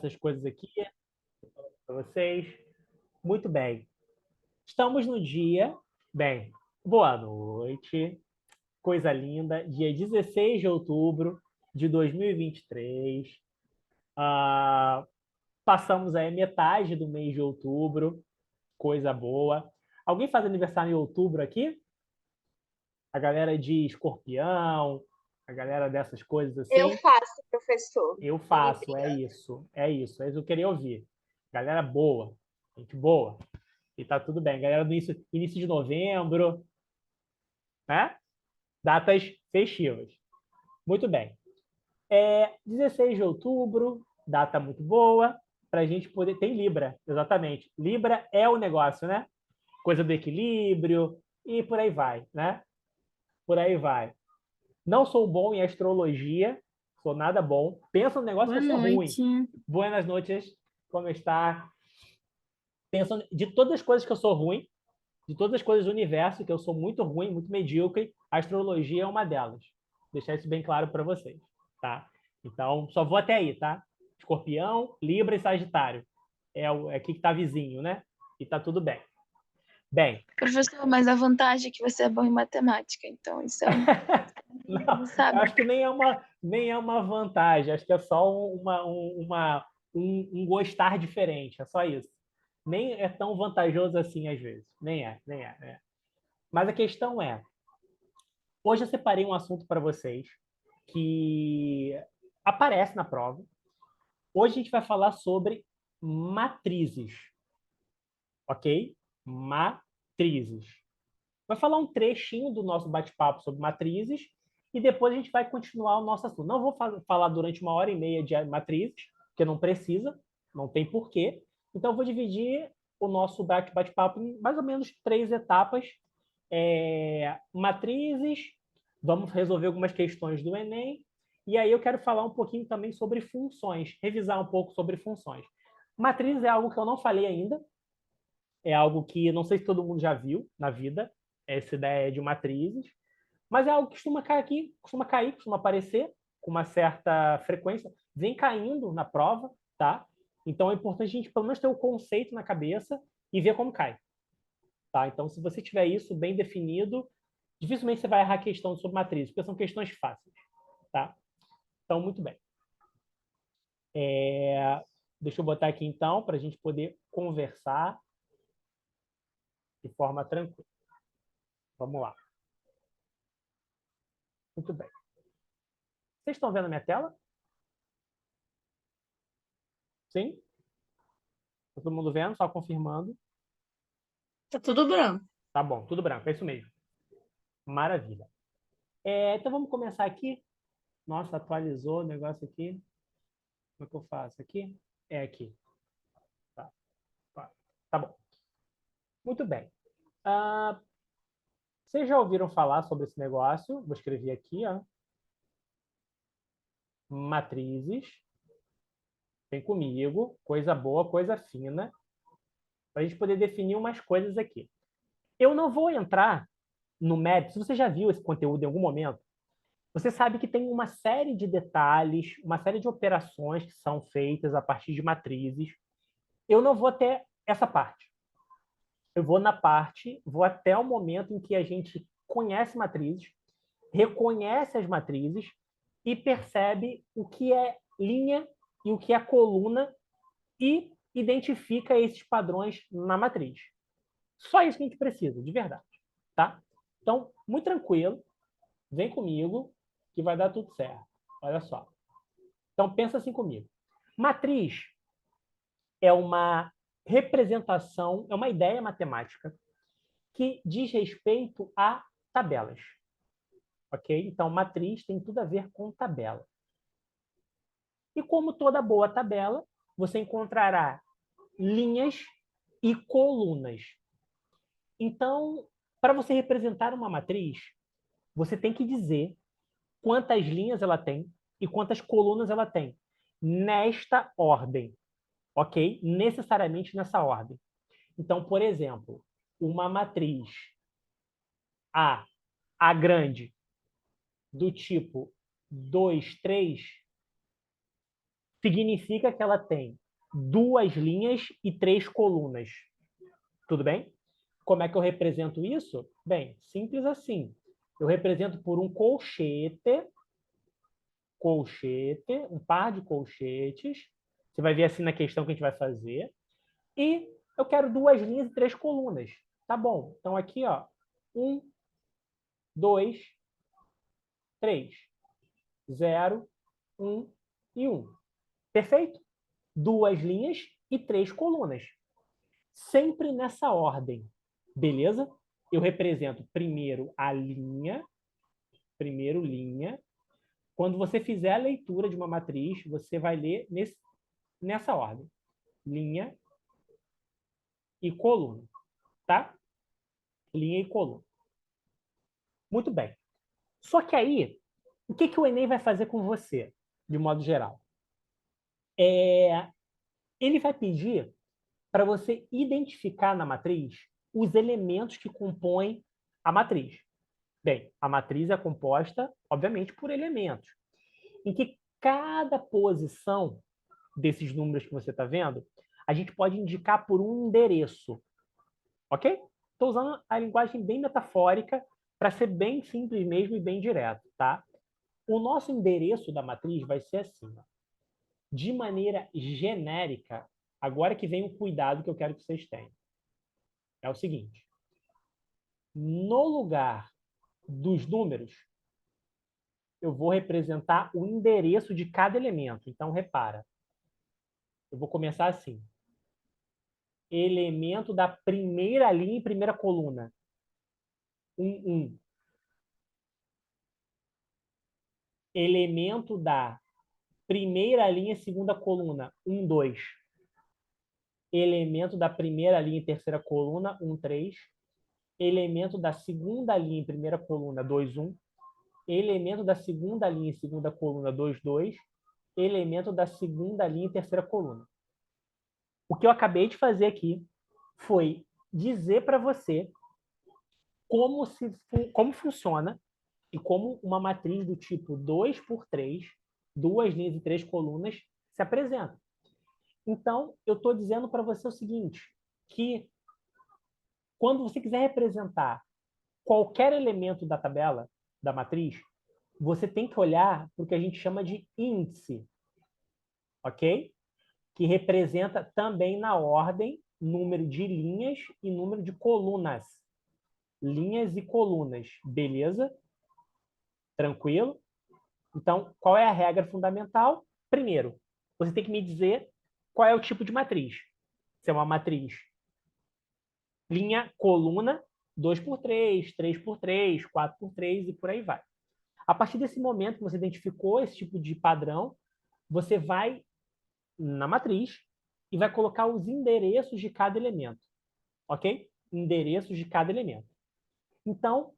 essas coisas aqui para vocês. Muito bem. Estamos no dia... Bem, boa noite. Coisa linda. Dia 16 de outubro de 2023. Passamos aí metade do mês de outubro. Coisa boa. Alguém faz aniversário em outubro aqui? A galera de Escorpião, a galera dessas coisas Eu assim? faço, professor. Eu faço, é isso. É isso. É isso que eu queria ouvir. Galera boa. Gente boa. E tá tudo bem. Galera do início de novembro, né? Datas festivas. Muito bem. 16 de outubro, data muito boa, para a gente poder. Tem Libra, exatamente. Libra é o negócio, né? Coisa do equilíbrio e por aí vai, né? Por aí vai. Não sou bom em astrologia, sou nada bom. Pensa no negócio Boa vai ser ruim. noite. Buenas noites, como está? Pensando de todas as coisas que eu sou ruim, de todas as coisas do universo que eu sou muito ruim, muito medíocre, a astrologia é uma delas. Vou deixar isso bem claro para vocês, tá? Então, só vou até aí, tá? Escorpião, Libra e Sagitário. É aqui que está vizinho, né? E tá tudo bem. Bem, Professor, mas a vantagem é que você é bom em matemática, então isso é não, não sabe. acho que nem é uma vantagem, acho que é só um gostar diferente, é só isso. Nem é tão vantajoso assim às vezes. Nem é. Mas a questão é, hoje eu separei um assunto para vocês que aparece na prova. Hoje a gente vai falar sobre matrizes, ok? Matrizes. Vai falar um trechinho do nosso bate-papo sobre matrizes e depois a gente vai continuar o nosso assunto. Não vou falar durante 1h30 de matrizes, porque não precisa, não tem porquê. Então eu vou dividir o nosso bate-papo em mais ou menos 3 etapas. Matrizes, vamos resolver algumas questões do Enem, e aí eu quero falar um pouquinho também sobre funções, revisar um pouco sobre funções. Matrizes é algo que eu não falei ainda, é algo que não sei se todo mundo já viu na vida, essa ideia de matrizes, mas é algo que costuma aparecer com uma certa frequência, vem caindo na prova, tá? Então é importante a gente pelo menos ter o conceito na cabeça e ver como cai. Tá? Então, se você tiver isso bem definido, dificilmente você vai errar a questão sobre matrizes, porque são questões fáceis. Tá? Então, muito bem. Deixa eu botar aqui, então, para a gente poder conversar de forma tranquila. Vamos lá. Muito bem. Vocês estão vendo a minha tela? Sim? Está todo mundo vendo? Só confirmando. Tá tudo branco. Tá bom, tudo branco, é isso mesmo. Maravilha. Então, vamos começar aqui. Nossa, atualizou o negócio aqui. Como é que eu faço? Aqui? É aqui. Tá bom. Muito bem. Ah, vocês já ouviram falar sobre esse negócio? Vou escrever aqui, ó. Matrizes. Vem comigo. Coisa boa, coisa fina. Para a gente poder definir umas coisas aqui. Eu não vou entrar no mérito. Se você já viu esse conteúdo em algum momento, você sabe que tem uma série de detalhes, uma série de operações que são feitas a partir de matrizes. Eu não vou até essa parte. Eu vou até o momento em que a gente conhece matrizes, reconhece as matrizes e percebe o que é linha e o que é coluna e identifica esses padrões na matriz. Só isso que a gente precisa, de verdade. Tá? Então, muito tranquilo, vem comigo que vai dar tudo certo. Olha só. Então, pensa assim comigo. Matriz é uma representação, é uma ideia matemática que diz respeito a tabelas. Ok? Então, matriz tem tudo a ver com tabela. E como toda boa tabela, você encontrará linhas e colunas. Então, para você representar uma matriz, você tem que dizer quantas linhas ela tem e quantas colunas ela tem, nesta ordem, ok? Necessariamente nessa ordem. Então, por exemplo, uma matriz A grande, do tipo 2, 3, significa que ela tem 2 linhas e 3 colunas. Tudo bem? Como é que eu represento isso? Bem, simples assim. Eu represento por um colchete, um par de colchetes. Você vai ver assim na questão que a gente vai fazer. E eu quero 2 linhas e 3 colunas. Tá bom. Então aqui, ó, 1, 2, 3. 0, 1 e 1. Perfeito? 2 linhas e 3 colunas. Sempre nessa ordem. Beleza? Eu represento primeiro a linha. Primeiro linha. Quando você fizer a leitura de uma matriz, você vai ler nessa ordem. Linha e coluna. Tá? Linha e coluna. Muito bem. Só que aí, o que o Enem vai fazer com você, de modo geral? Ele vai pedir para você identificar na matriz os elementos que compõem a matriz. Bem, a matriz é composta, obviamente, por elementos, em que cada posição desses números que você está vendo, a gente pode indicar por um endereço. Ok? Estou usando a linguagem bem metafórica para ser bem simples mesmo e bem direto, tá? O nosso endereço da matriz vai ser assim. De maneira genérica, agora que vem o cuidado que eu quero que vocês tenham. É o seguinte. No lugar dos números, eu vou representar o endereço de cada elemento. Então, repara. Eu vou começar assim. Elemento da primeira linha e primeira coluna. 1. Elemento da primeira linha e segunda coluna. 2. Elemento da primeira linha e terceira coluna. 3. Elemento da segunda linha e primeira coluna. 1. Elemento da segunda linha e segunda coluna. 2. Elemento da segunda linha e terceira coluna. O que eu acabei de fazer aqui foi dizer para você como funciona e como uma matriz do tipo 2 por 3, 2 linhas e 3 colunas, se apresenta. Então, eu estou dizendo para você o seguinte, que quando você quiser representar qualquer elemento da tabela, da matriz, você tem que olhar para o que a gente chama de índice, ok? Que representa também na ordem número de linhas e número de colunas. Linhas e colunas, beleza? Tranquilo? Então, qual é a regra fundamental? Primeiro, você tem que me dizer qual é o tipo de matriz. Se é uma matriz linha, coluna, 2 por 3, 3 por 3, 4 por 3 e por aí vai. A partir desse momento que você identificou esse tipo de padrão, você vai na matriz e vai colocar os endereços de cada elemento. Ok? Endereços de cada elemento. Então,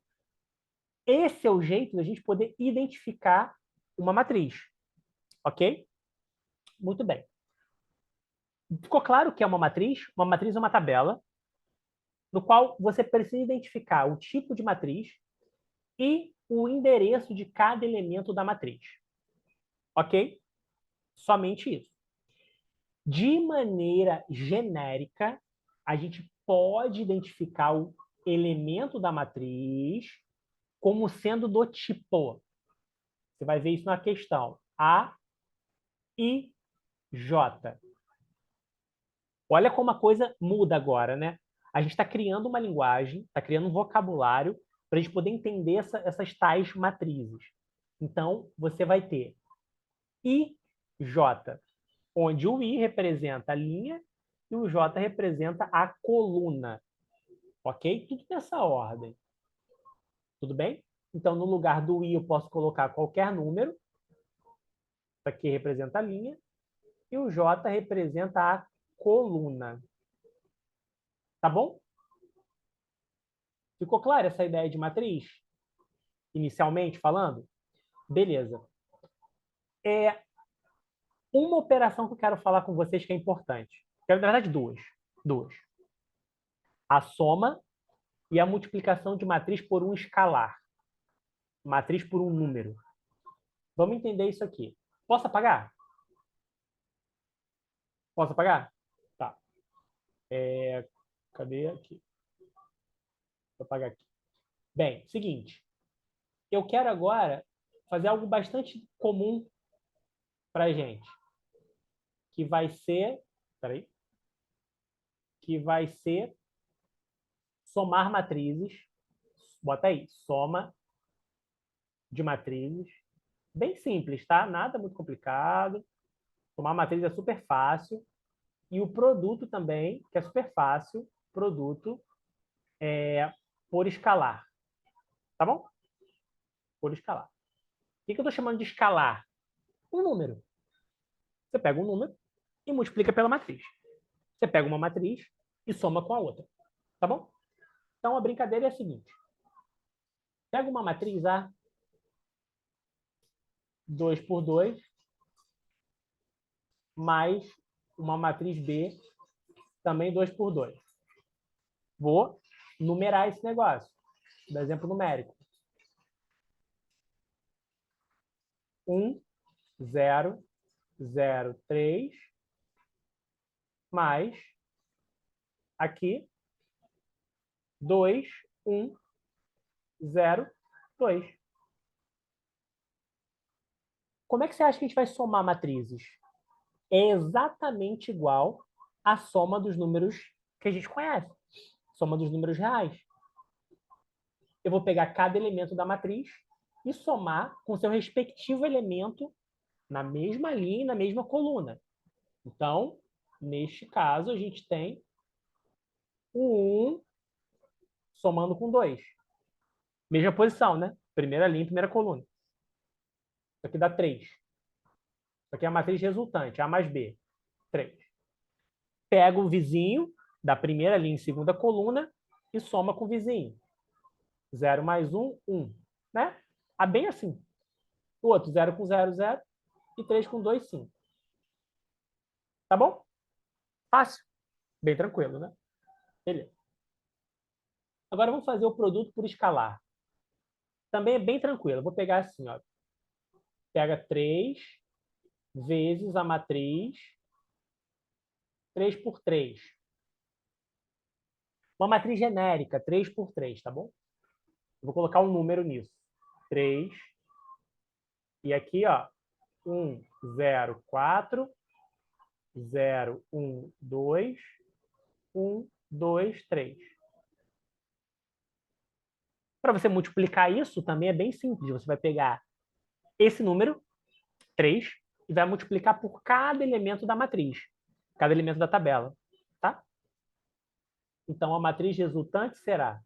esse é o jeito da gente poder identificar uma matriz. Ok? Muito bem. Ficou claro que é uma matriz? Uma matriz é uma tabela no qual você precisa identificar o tipo de matriz e o endereço de cada elemento da matriz. Ok? Somente isso. De maneira genérica, a gente pode identificar o elemento da matriz como sendo do tipo. Você vai ver isso na questão. A, I, J. Olha como a coisa muda agora, né? A gente está criando uma linguagem, está criando um vocabulário para a gente poder entender essas tais matrizes. Então, você vai ter I, J, onde o I representa a linha e o J representa a coluna. Ok? Tudo nessa ordem. Tudo bem? Então, no lugar do I, eu posso colocar qualquer número. Isso aqui representa a linha. E o J representa a coluna. Tá bom? Ficou clara essa ideia de matriz? Inicialmente falando? Beleza. Uma operação que eu quero falar com vocês que é importante. Na verdade, duas. A soma e a multiplicação de matriz por um escalar. Matriz por um número. Vamos entender isso aqui. Posso apagar? Posso apagar? Tá. Cadê aqui? Vou apagar aqui. Bem, seguinte. Eu quero agora fazer algo bastante comum para a gente, que vai ser, peraí, que vai ser somar matrizes. Bota aí, soma de matrizes. Bem simples, tá? Nada muito complicado. Somar matriz é super fácil. E o produto também, que é super fácil, produto por escalar. Tá bom? Por escalar. O que eu estou chamando de escalar? Um número. Você pega um número e multiplica pela matriz. Você pega uma matriz e soma com a outra. Tá bom? Então, a brincadeira é a seguinte. Pega uma matriz A, 2 por 2, mais uma matriz B, também 2 por 2. Vou numerar esse negócio. Dá exemplo numérico. 1, 0, 0, 3, mais aqui 2, 1, 0, 2. Como é que você acha que a gente vai somar matrizes? É exatamente igual à soma dos números que a gente conhece. Soma dos números reais. Eu vou pegar cada elemento da matriz e somar com seu respectivo elemento na mesma linha e na mesma coluna. Então, neste caso, a gente tem o 1 somando com 2. Mesma posição, né? Primeira linha, primeira coluna. Isso aqui dá 3. Isso aqui é a matriz resultante, A mais B. 3. Pega o vizinho da primeira linha e segunda coluna e soma com o vizinho. 0 mais 1, 1. Né? Ah, bem assim. O outro, 0 com 0, 0. E 3 com 2, 5. Tá bom? Fácil. Bem tranquilo, né? Beleza. Agora vamos fazer o produto por escalar. Também é bem tranquilo. Eu vou pegar assim, ó. Pega 3 vezes a matriz 3 por 3. Uma matriz genérica, 3 por 3, tá bom? Eu vou colocar um número nisso. 3. E aqui, ó, 1, 0, 4, 0, 1, 2, 1, 2, 3. Para você multiplicar isso, também é bem simples. Você vai pegar esse número, 3, e vai multiplicar por cada elemento da matriz, cada elemento da tabela. Tá? Então, a matriz resultante será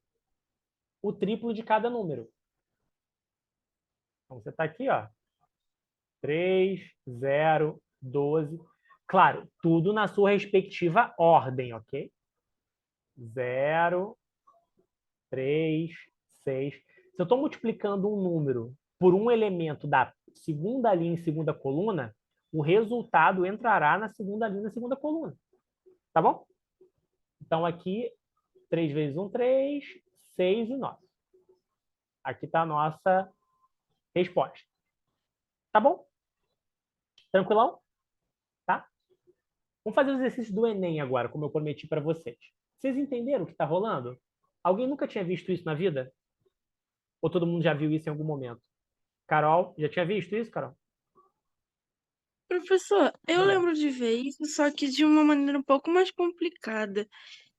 o triplo de cada número. Então, você está aqui, ó, 3, 0, 12. Claro, tudo na sua respectiva ordem, ok? 0, 3, 6. Se eu estou multiplicando um número por um elemento da segunda linha e segunda coluna, o resultado entrará na segunda linha e segunda coluna. Tá bom? Então, aqui, 3 vezes 1, 3, 6 e 9. Aqui está a nossa resposta. Tá bom? Tranquilão? Tá? Vamos fazer o exercício do Enem agora, como eu prometi para vocês. Vocês entenderam o que está rolando? Alguém nunca tinha visto isso na vida? Ou todo mundo já viu isso em algum momento? Carol, já tinha visto isso, Carol? Professor, eu Beleza. lembro de ver isso, só que de uma maneira um pouco mais complicada,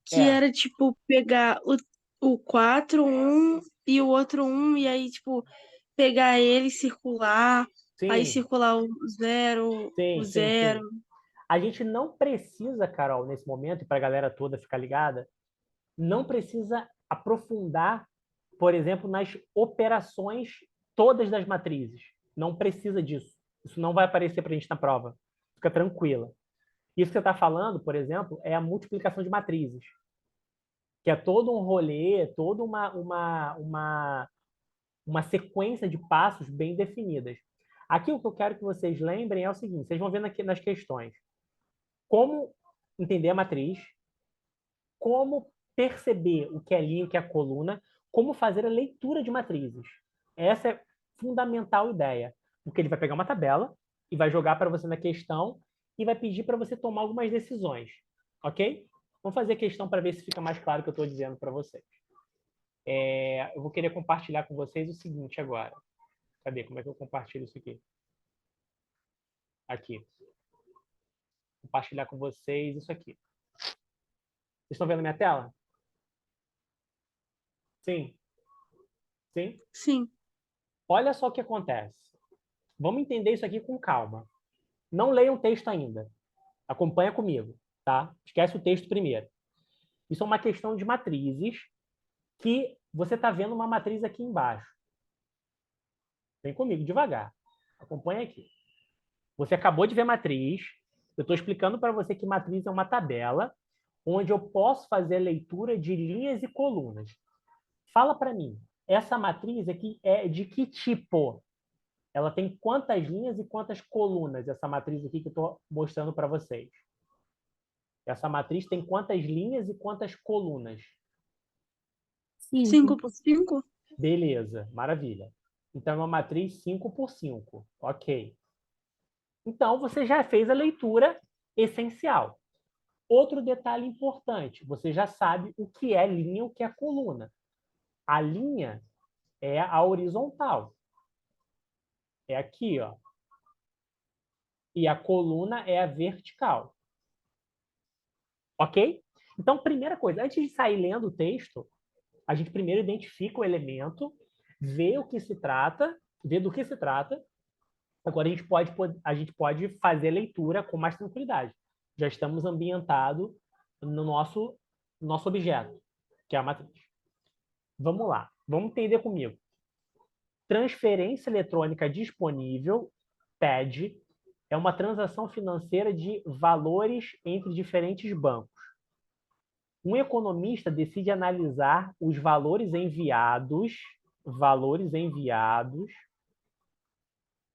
que É, era, tipo, pegar o 4 um e o outro um, e aí, tipo, pegar ele e circular, aí sim, circular o zero, o sim, sim, zero. sim. A gente não precisa, Carol, nesse momento, e para a galera toda ficar ligada, não precisa aprofundar, por exemplo, nas operações todas das matrizes. Não precisa disso. Isso não vai aparecer para a gente na prova. Fica tranquila. Isso que você está falando, por exemplo, é a multiplicação de matrizes, que é todo um rolê, toda uma sequência de passos bem definidas. Aqui o que eu quero que vocês lembrem é o seguinte, vocês vão vendo aqui nas questões como entender a matriz, como perceber o que é linha e o que é coluna, como fazer a leitura de matrizes. Essa é a fundamental ideia, porque ele vai pegar uma tabela e vai jogar para você na questão e vai pedir para você tomar algumas decisões, ok? Vamos fazer questão para ver se fica mais claro o que eu estou dizendo para vocês. Eu vou querer compartilhar com vocês o seguinte agora. Cadê? Como é que eu compartilho isso aqui? Aqui. Compartilhar com vocês isso aqui. Vocês estão vendo minha tela? Sim? Sim? Sim. Olha só o que acontece. Vamos entender isso aqui com calma. Não leiam o texto ainda. Acompanha comigo, tá? Esquece o texto primeiro. Isso é uma questão de matrizes que você está vendo uma matriz aqui embaixo. Vem comigo, devagar. Acompanha aqui. Você acabou de ver matriz. Eu estou explicando para você que matriz é uma tabela onde eu posso fazer a leitura de linhas e colunas. Fala para mim, essa matriz aqui é de que tipo? Ela tem quantas linhas e quantas colunas, essa matriz aqui que eu estou mostrando para vocês? Essa matriz tem quantas linhas e quantas colunas? 5 por 5? Beleza, maravilha. Então, é uma matriz 5 por 5. Ok. Então, você já fez a leitura essencial. Outro detalhe importante, você já sabe o que é linha e o que é coluna. A linha é a horizontal. É aqui, ó. E a coluna é a vertical. Ok? Então, primeira coisa, antes de sair lendo o texto, a gente primeiro identifica o elemento, vê o que se trata, vê do que se trata. Agora a gente pode fazer a leitura com mais tranquilidade. Já estamos ambientados no nosso objeto, que é a matriz. Vamos lá, vamos entender comigo. Transferência eletrônica disponível, TED, é uma transação financeira de valores entre diferentes bancos. Um economista decide analisar os valores enviados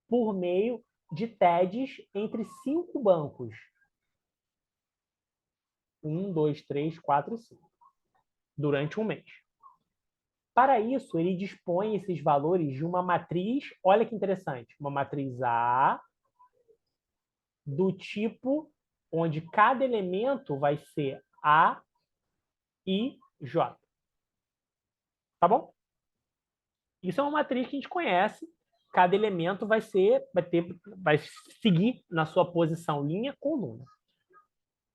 por meio de TEDs entre 5 bancos. 1, 2, 3, 4 e 5. Durante um mês. Para isso, ele dispõe esses valores de uma matriz, olha que interessante, uma matriz A, do tipo onde cada elemento vai ser A, I, J. Tá bom? Isso é uma matriz que a gente conhece. Cada elemento vai seguir na sua posição linha, coluna.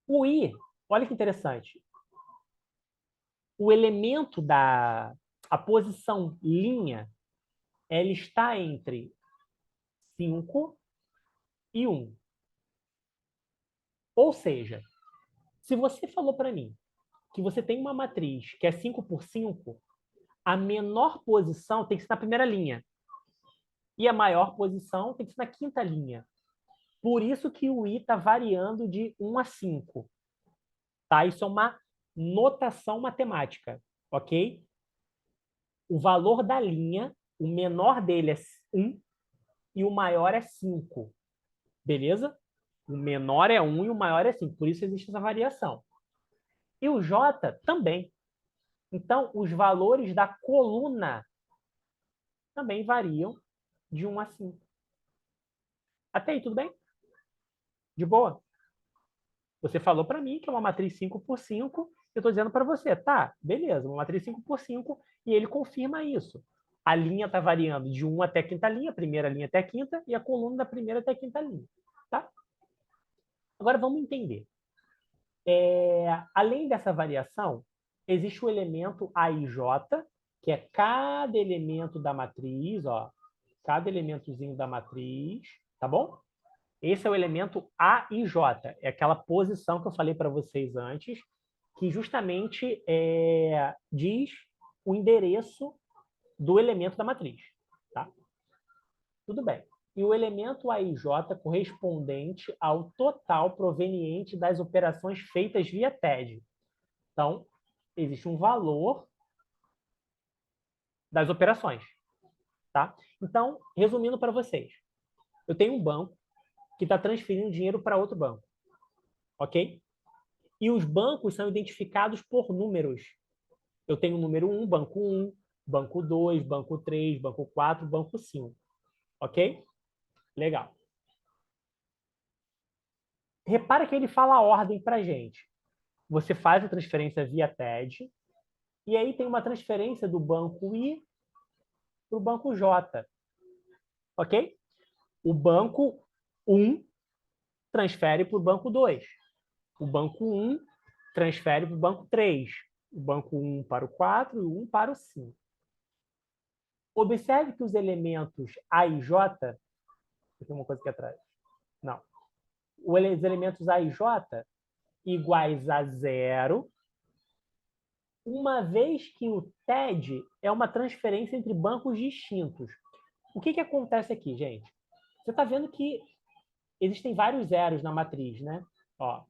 O I, olha que interessante. O elemento a posição linha, ela está entre 5 e 1. Ou seja, se você falou para mim que você tem uma matriz que é 5 por 5, a menor posição tem que ser na primeira linha. E a maior posição tem que ser na quinta linha. Por isso que o I está variando de 1 a 5. Tá? Isso é uma notação matemática, ok? O valor da linha, o menor dele é 1 e o maior é 5. Beleza? O menor é 1 e o maior é 5. Por isso existe essa variação. E o J também. Então, os valores da coluna também variam de 1 a 5. Até aí, tudo bem? De boa? Você falou para mim que é uma matriz 5 por 5. Eu estou dizendo para você, tá, beleza, uma matriz 5 por 5, e ele confirma isso. A linha está variando de 1 até a quinta linha, a primeira linha até a quinta, e a coluna da primeira até a quinta linha. Tá? Agora vamos entender. Além dessa variação, existe o elemento AIJ, que é cada elemento da matriz, ó, cada elementozinho da matriz, tá bom? Esse é o elemento AIJ, é aquela posição que eu falei para vocês antes, que justamente diz o endereço do elemento da matriz. Tá? Tudo bem. E o elemento AIJ correspondente ao total proveniente das operações feitas via TED. Então, existe um valor das operações. Tá? Então, resumindo para vocês, eu tenho um banco que está transferindo dinheiro para outro banco. Ok? E os bancos são identificados por números. Eu tenho o número 1, banco 1, banco 2, banco 3, banco 4, banco 5. Ok? Legal. repara que ele fala a ordem para a gente. Você faz a transferência via TED, e aí tem uma transferência do banco I para o banco J. Ok? O banco 1 transfere para o banco 2. O banco 1 transfere para o banco 3. O banco 1 para o 4 e o 1 para o 5. Observe que os elementos A e J... Tem uma coisa aqui atrás. Não. Os elementos A e J iguais a 0, uma vez que o TED é uma transferência entre bancos distintos. O que acontece aqui, gente? Você está vendo que existem vários zeros na matriz, né? Ó,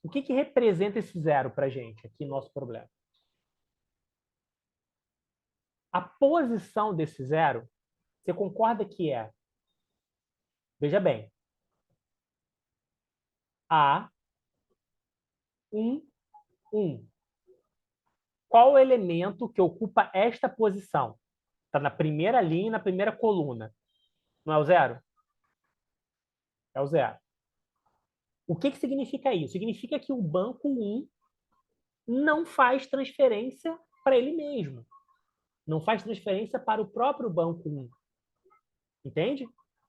o que representa esse zero para a gente aqui, nosso problema? A posição desse zero, você concorda que é, veja bem, A, 1, 1. Qual o elemento que ocupa esta posição? Está na primeira linha e na primeira coluna. Não é o zero? É o zero. O que significa isso? Significa que o banco 1 não faz transferência para ele mesmo. Não faz transferência para o próprio banco 1. Entende?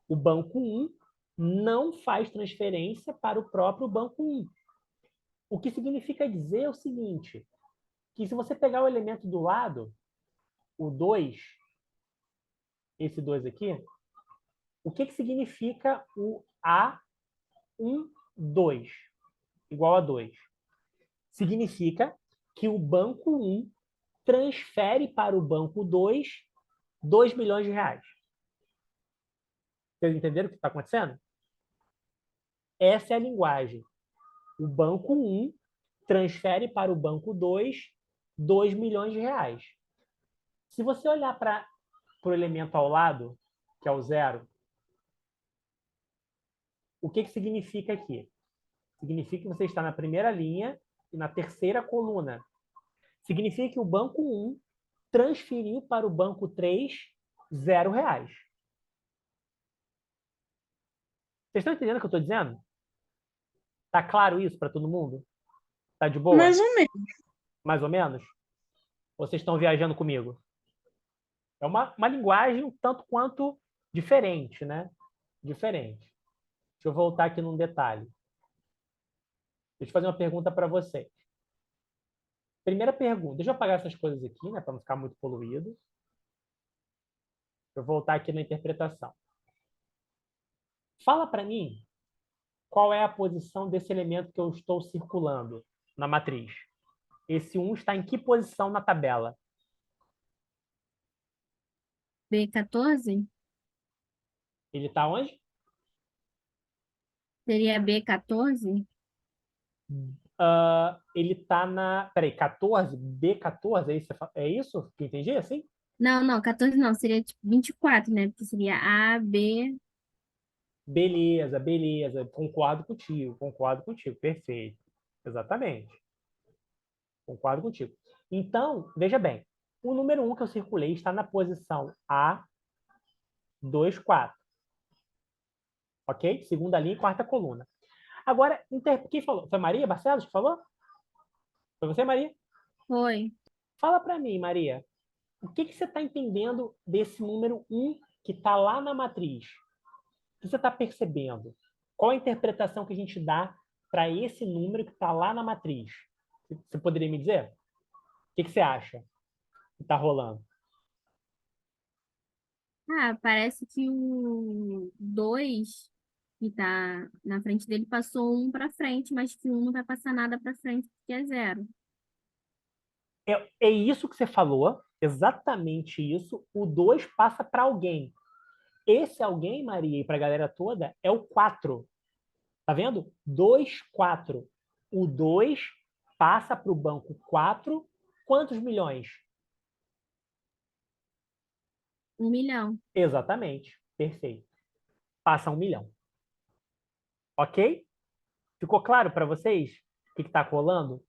O banco 1 não faz transferência para o próprio banco 1. O que significa dizer o seguinte, que se você pegar o elemento do lado, o 2, esse 2 aqui, o que significa o A1, 2, igual a 2? Significa que o banco 1 transfere para o banco 2 2 milhões de reais. Vocês entenderam o que está acontecendo? Essa é a linguagem. O banco 1 transfere para o banco 2 2 milhões de reais. Se você olhar para o elemento ao lado, que é o zero, o que significa aqui? Significa que você está na primeira linha e na terceira coluna. Significa que o banco 1 transferiu para o banco 3 0 reais. Vocês estão entendendo o que eu estou dizendo? Tá claro isso para todo mundo? Tá de boa? Mais ou menos. Mais ou menos? Ou vocês estão viajando comigo? É uma linguagem um tanto quanto diferente, né? Diferente. Deixa eu voltar aqui num detalhe. Deixa eu fazer uma pergunta para vocês. Primeira pergunta. Deixa eu apagar essas coisas aqui, né? Para não ficar muito poluído. Deixa eu voltar aqui na interpretação. Fala para mim qual é a posição desse elemento que eu estou circulando na matriz. Esse 1 está em que posição na tabela? B14? Ele está onde? Seria B14? Ele está na... Peraí, 14? B14? É isso que eu entendi, assim? Não, 14 não, seria tipo 24, né? Porque seria A, B. Beleza, beleza. Concordo contigo. Perfeito. Exatamente. Concordo contigo. Então, veja bem. O número 1 que eu circulei está na posição A2, 4. Ok? Segunda linha e quarta coluna. Agora, quem falou? Foi Maria Barcelos que falou? Foi você, Maria? Foi. Fala para mim, Maria. O que você está entendendo desse número 1 que está lá na matriz? O que você está percebendo? Qual a interpretação que a gente dá para esse número que está lá na matriz? Você poderia me dizer? O que você acha que está rolando? Ah, parece que o 2 que tá na frente dele passou um para frente, mas que um não vai passar nada para frente porque é zero. É isso que você falou, exatamente isso. O 2 passa para alguém. Esse alguém, Maria, e para a galera toda, é o 4. Tá vendo? 2, 4. O 2 passa para o banco 4. Quantos milhões? 1 milhão. Exatamente. Perfeito. Passa 1 milhão. Ok? Ficou claro para vocês o que está rolando?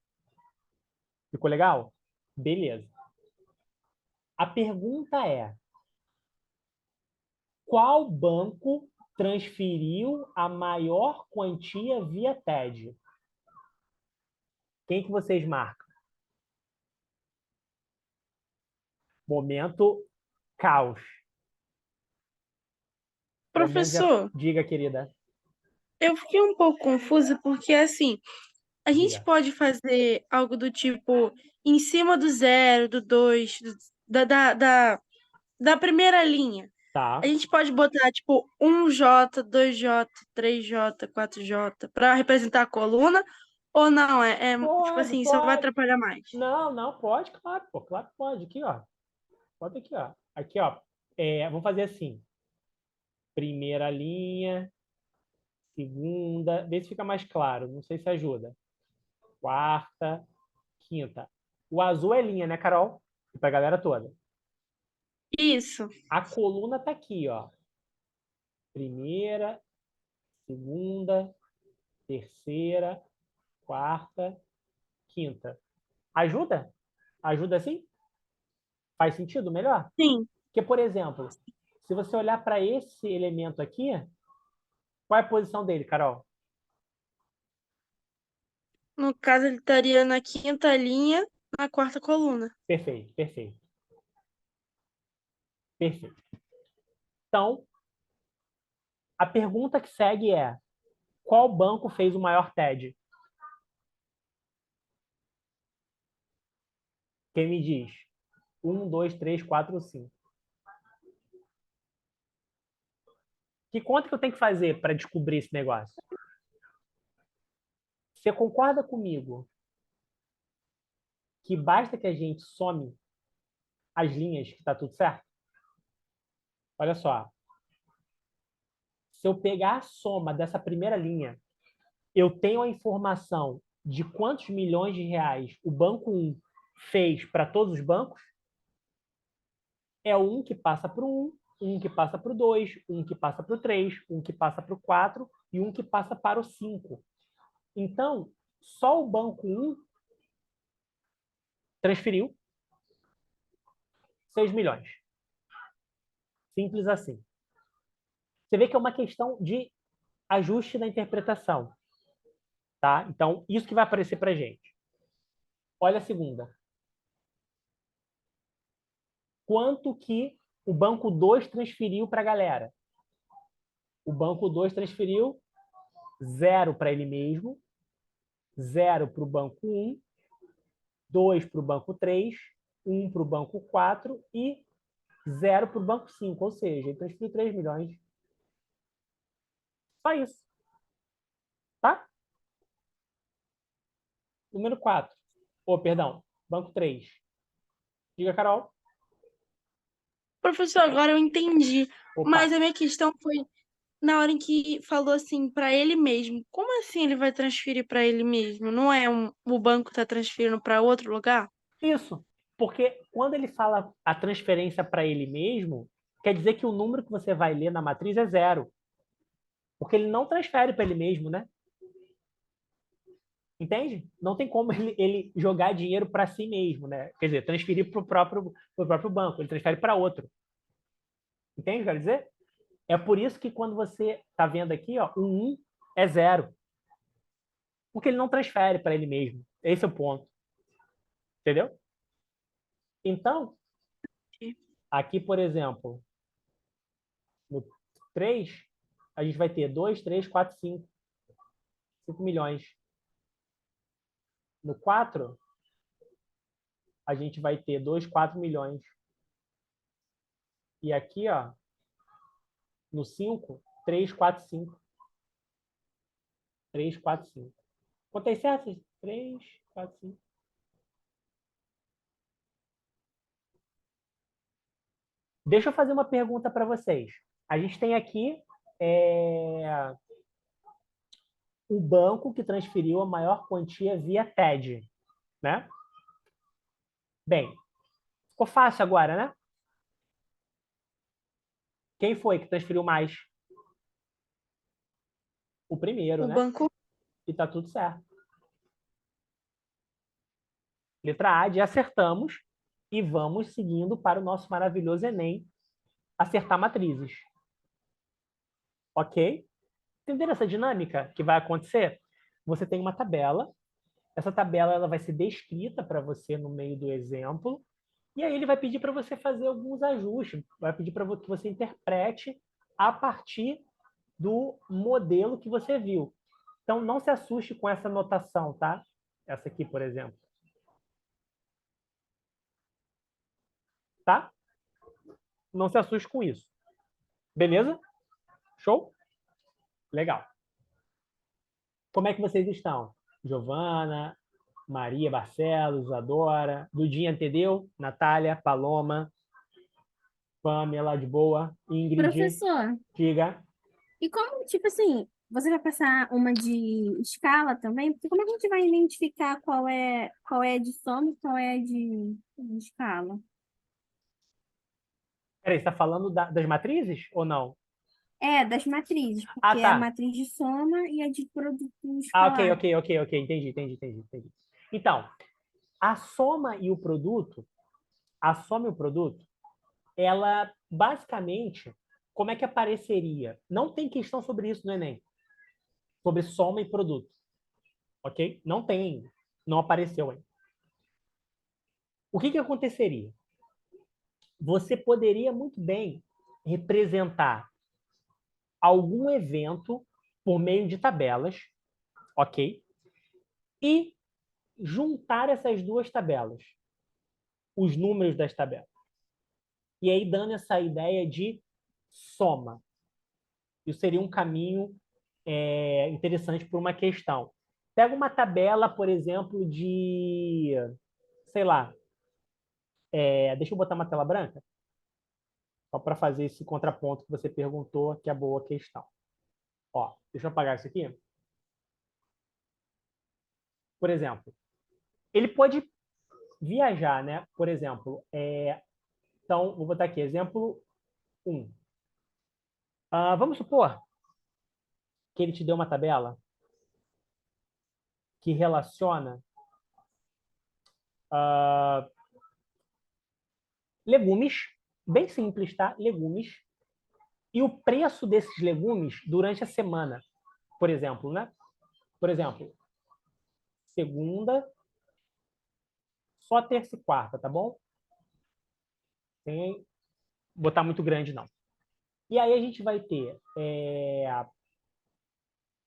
Ficou legal? Beleza. A pergunta é: qual banco transferiu a maior quantia via TED? Quem que vocês marcam? Momento caos. Momento Professor, Diga, querida. eu fiquei um pouco confusa porque, assim, a gente Diga. pode fazer algo do tipo, em cima do zero, do dois, da primeira linha. A Tá. gente pode botar, tipo, 1J, 2J, 3J, 4J, para representar a coluna? Ou não? Tipo Pode, assim, só vai pode. atrapalhar mais. Não, não, pode, claro, pô, claro que pode. Aqui, ó. Bota aqui, ó. Aqui, ó. Vamos fazer assim. Primeira linha, segunda. Vê se fica mais claro. Não sei se ajuda. Quarta, quinta. O azul é linha, né, Carol? E pra galera toda. Isso. A coluna tá aqui, ó. Primeira, segunda, terceira, quarta, quinta. Ajuda? Ajuda sim? Faz sentido melhor? Sim. Porque, por exemplo, se você olhar para esse elemento aqui, qual é a posição dele, Carol? No caso, ele estaria na quinta linha, na quarta coluna. Perfeito, perfeito, perfeito. Então, a pergunta que segue é: qual banco fez o maior TED? Quem me diz? 1, 2, 3, 4, 5. Que conta que eu tenho que fazer para descobrir esse negócio? Você concorda comigo que basta que a gente some as linhas que está tudo certo? Olha só. Se eu pegar a soma dessa primeira linha, eu tenho a informação de quantos milhões de reais o Banco 1 fez para todos os bancos. É um que passa para o 1, um que passa para o 2, um que passa para o 3, um que passa para o 4 e um que passa para o 5. Então, só o Banco 1 transferiu 6 milhões. Simples assim. Você vê que é uma questão de ajuste na interpretação. Tá? Então, isso que vai aparecer para a gente. Olha a segunda. Quanto que o Banco 2 transferiu para a galera? O Banco 2 transferiu 0 para ele mesmo, 0 para o Banco 1, 2 para o Banco 3, 1 para o Banco 4 e 0 para o Banco 5. Ou seja, ele transferiu 3 milhões. Só isso. Tá? Número 4. Perdão. Banco 3. Diga, Carol. Professor, agora eu entendi. Opa. Mas a minha questão foi na hora em que falou assim, para ele mesmo. Como assim ele vai transferir para ele mesmo? Não é o banco tá transferindo para outro lugar? Isso. Porque quando ele fala a transferência para ele mesmo, quer dizer que o número que você vai ler na matriz é 0. Porque ele não transfere para ele mesmo, né? Entende? Não tem como ele jogar dinheiro para si mesmo, né? Quer dizer, transferir para o próprio banco. Ele transfere para outro. Entende o que eu quero dizer? É por isso que quando você está vendo aqui, ó, o 1 é 0. Porque ele não transfere para ele mesmo. Esse é o ponto. Entendeu? Então, aqui, por exemplo, no 3, a gente vai ter 2, 3, 4, 5. 5 milhões. No 4, a gente vai ter 2, 4 milhões. E aqui, ó, no 5, 3, 4, 5. 3, 4, 5. Contei certo? 3, 4, 5. Deixa eu fazer uma pergunta para vocês. A gente tem aqui o banco que transferiu a maior quantia via TED, né? Bem, ficou fácil agora, né? Quem foi que transferiu mais? O primeiro, O né? banco. E tá tudo certo. Letra A de acertamos e vamos seguindo para o nosso maravilhoso Enem acertar matrizes. Ok? Entenderam essa dinâmica que vai acontecer? Você tem uma tabela, essa tabela ela vai ser descrita para você no meio do exemplo, e aí ele vai pedir para você fazer alguns ajustes, vai pedir para que você interprete a partir do modelo que você viu. Então, não se assuste com essa notação, tá? Essa aqui, por exemplo. Tá? Não se assuste com isso. Beleza? Show? Legal. Como é que vocês estão? Giovana, Maria Barcelos, Isadora, Dudinha, entendeu? Natália, Paloma, Pamela, de boa, Ingrid, Professor, diga. e como, tipo assim, você vai passar uma de escala também? Porque como é que a gente vai identificar qual é de soma e qual é de escala? Peraí, você está falando das matrizes ou não? É, das matrizes, Ah, porque é a tá. matriz de soma e a de produto Ah, ok, escalar. ok, ok, ok. Entendi. Então, a soma e o produto, ela basicamente, como é que apareceria? Não tem questão sobre isso no Enem, sobre soma e produto, ok? Não tem, não apareceu ainda. O que aconteceria? Você poderia muito bem representar algum evento por meio de tabelas, ok? E juntar essas duas tabelas, os números das tabelas. E aí dando essa ideia de soma. Isso seria um caminho interessante para uma questão. Pega uma tabela, por exemplo, de, sei lá, deixa eu botar uma tela branca, só para fazer esse contraponto que você perguntou, que é a boa questão. Ó, deixa eu apagar isso aqui. Por exemplo, ele pode viajar, né? Por exemplo, então, vou botar aqui, exemplo 1. Vamos supor que ele te deu uma tabela que relaciona ah, legumes, bem simples, tá? Legumes, e o preço desses legumes durante a semana, por exemplo, né? Por exemplo, segunda, só terça e quarta, tá bom? Sem botar muito grande, não. E aí a gente vai ter,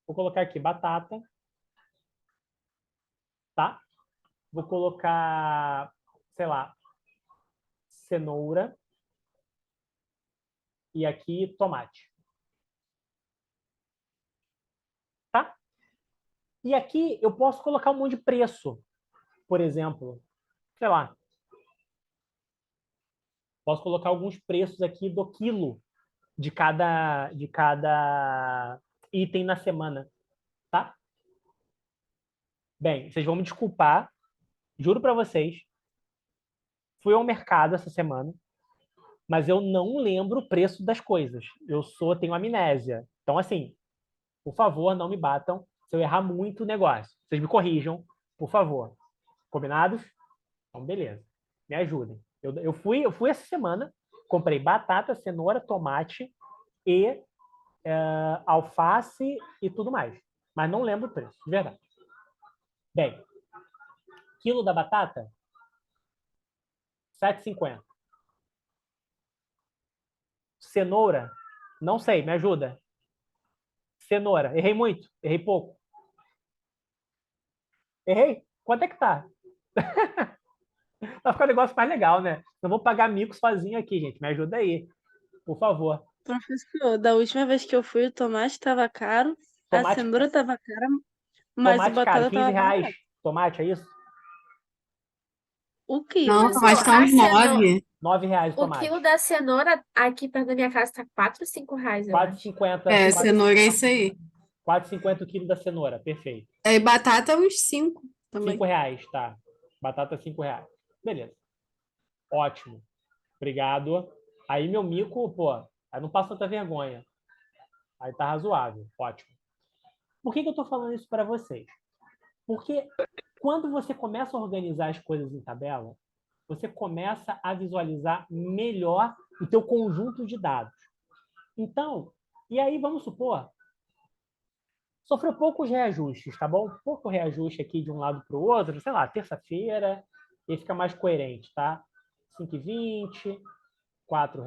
vou colocar aqui batata, tá? Vou colocar, sei lá, cenoura e aqui tomate, tá? E aqui eu posso colocar um monte de preço, por exemplo, sei lá, posso colocar alguns preços aqui do quilo de cada item na semana, tá? Bem, vocês vão me desculpar, juro para vocês, fui ao mercado essa semana, mas eu não lembro o preço das coisas. Tenho amnésia. Então, assim, por favor, não me batam se eu errar muito o negócio. Vocês me corrijam, por favor. Combinados? Então, beleza. Me ajudem. Eu fui essa semana, comprei batata, cenoura, tomate e alface e tudo mais. Mas não lembro o preço, de verdade. Bem, quilo da batata, 7,50. Cenoura, não sei, me ajuda. Cenoura, errei muito? Errei pouco? Errei? Quanto é que tá? Vai ficar um negócio mais legal, né? Não vou pagar mico sozinho aqui, gente. Me ajuda aí, por favor. Professor, da última vez que eu fui, o tomate estava caro, a Tomate, cenoura estava cara, mas o tomate caro, batata 15 estava reais. barato. Tomate, é isso? O quilo. Não, mas Professor, tá a uns cenoura, 9. 9 reais o o quilo tomate. da cenoura aqui perto da minha casa tá 4 ou 5 reais, eu acho. 4,50. É, cenoura é isso aí. 4,50 o quilo da cenoura. Perfeito. Aí batata uns 5 5 também. reais, tá. Batata, 5 reais. Beleza. Ótimo. Obrigado. Aí meu mico, pô, aí não passa tanta vergonha. Aí tá razoável. Ótimo. Por que eu tô falando isso para vocês? Porque quando você começa a organizar as coisas em tabela, você começa a visualizar melhor o teu conjunto de dados. Então, E aí, vamos supor, sofreu poucos reajustes, tá bom? Pouco reajuste aqui de um lado para o outro, sei lá, terça-feira, e aí fica mais coerente, tá? 5,20, R$ 4,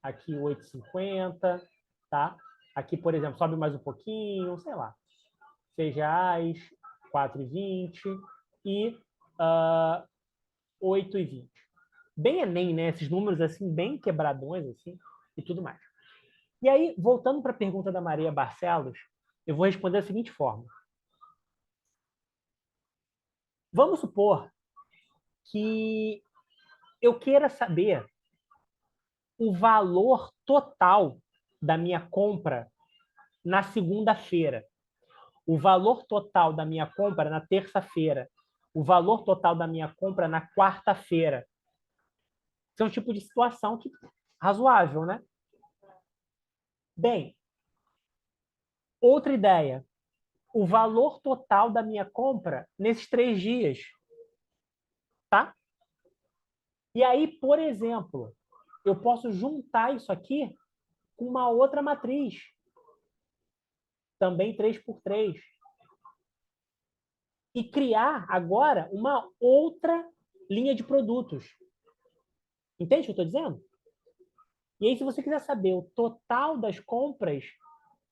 aqui 8,50, tá? Aqui, por exemplo, sobe mais um pouquinho, sei lá, R$ 6, 4,20 e 8,20. Bem Enem, né? Esses números assim, bem quebradões assim, e tudo mais. E aí, voltando para a pergunta da Maria Barcelos, eu vou responder da seguinte forma. Vamos supor que eu queira saber o valor total da minha compra na segunda-feira, o valor total da minha compra na terça-feira, o valor total da minha compra na quarta-feira. Isso é um tipo de situação que razoável, né? Bem, outra ideia. O valor total da minha compra nesses 3 dias. Tá? E aí, por exemplo, eu posso juntar isso aqui com uma outra matriz. Também 3x3. E criar agora uma outra linha de produtos. Entende o que eu estou dizendo? E aí, se você quiser saber o total das compras,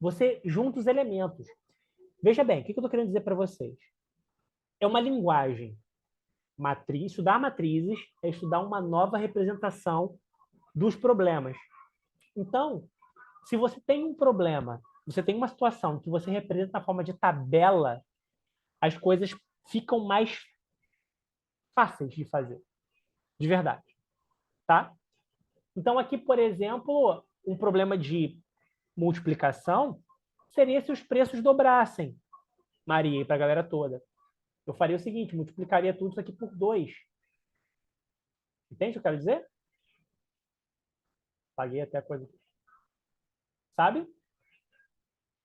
você junta os elementos. Veja bem, o que eu estou querendo dizer para vocês? É uma linguagem. Matriz, estudar matrizes é estudar uma nova representação dos problemas. Então, se você tem um problema, você tem uma situação que você representa na forma de tabela, as coisas ficam mais fáceis de fazer, de verdade, tá? Então, aqui, por exemplo, um problema de multiplicação seria se os preços dobrassem, Maria, e para a galera toda. Eu faria o seguinte, multiplicaria tudo isso aqui por 2. Entende o que eu quero dizer? Paguei até a coisa. Sabe?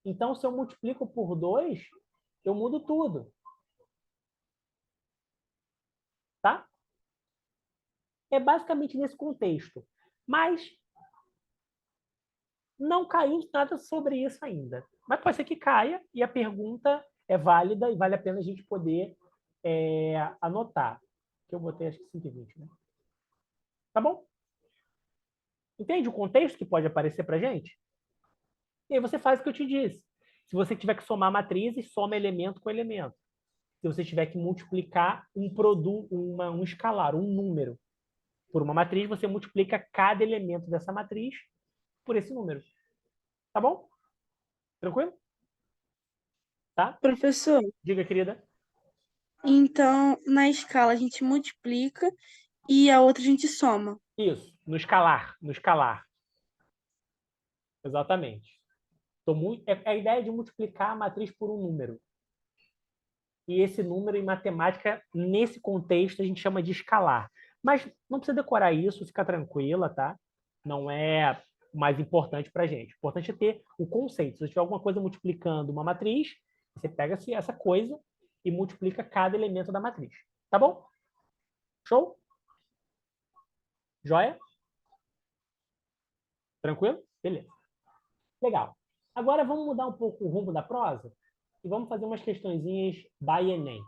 Então, se eu multiplico por 2, eu mudo tudo. Tá? É basicamente nesse contexto. Mas não caiu nada sobre isso ainda. Mas pode ser que caia e a pergunta é válida e vale a pena a gente poder anotar. Que eu botei acho que 5,20, né? Tá bom? Entende o contexto que pode aparecer para gente? E aí você faz o que eu te disse. Se você tiver que somar matrizes, soma elemento com elemento. Se você tiver que multiplicar um produto, um escalar, um número por uma matriz, você multiplica cada elemento dessa matriz por esse número. Tá bom? Tranquilo? Tá? Professor, Diga, querida. então na escala a gente multiplica e a outra a gente soma. Isso, no escalar, no escalar. Exatamente. É a ideia de multiplicar a matriz por um número. E esse número em matemática, nesse contexto, a gente chama de escalar. Mas não precisa decorar isso, fica tranquila, tá? Não é o mais importante para a gente. O importante é ter o conceito. Se você tiver alguma coisa multiplicando uma matriz, você pega essa coisa e multiplica cada elemento da matriz. Tá bom? Show? Joia? Tranquilo? Beleza. Legal. Agora vamos mudar um pouco o rumo da prosa e vamos fazer umas questõezinhas by Enem.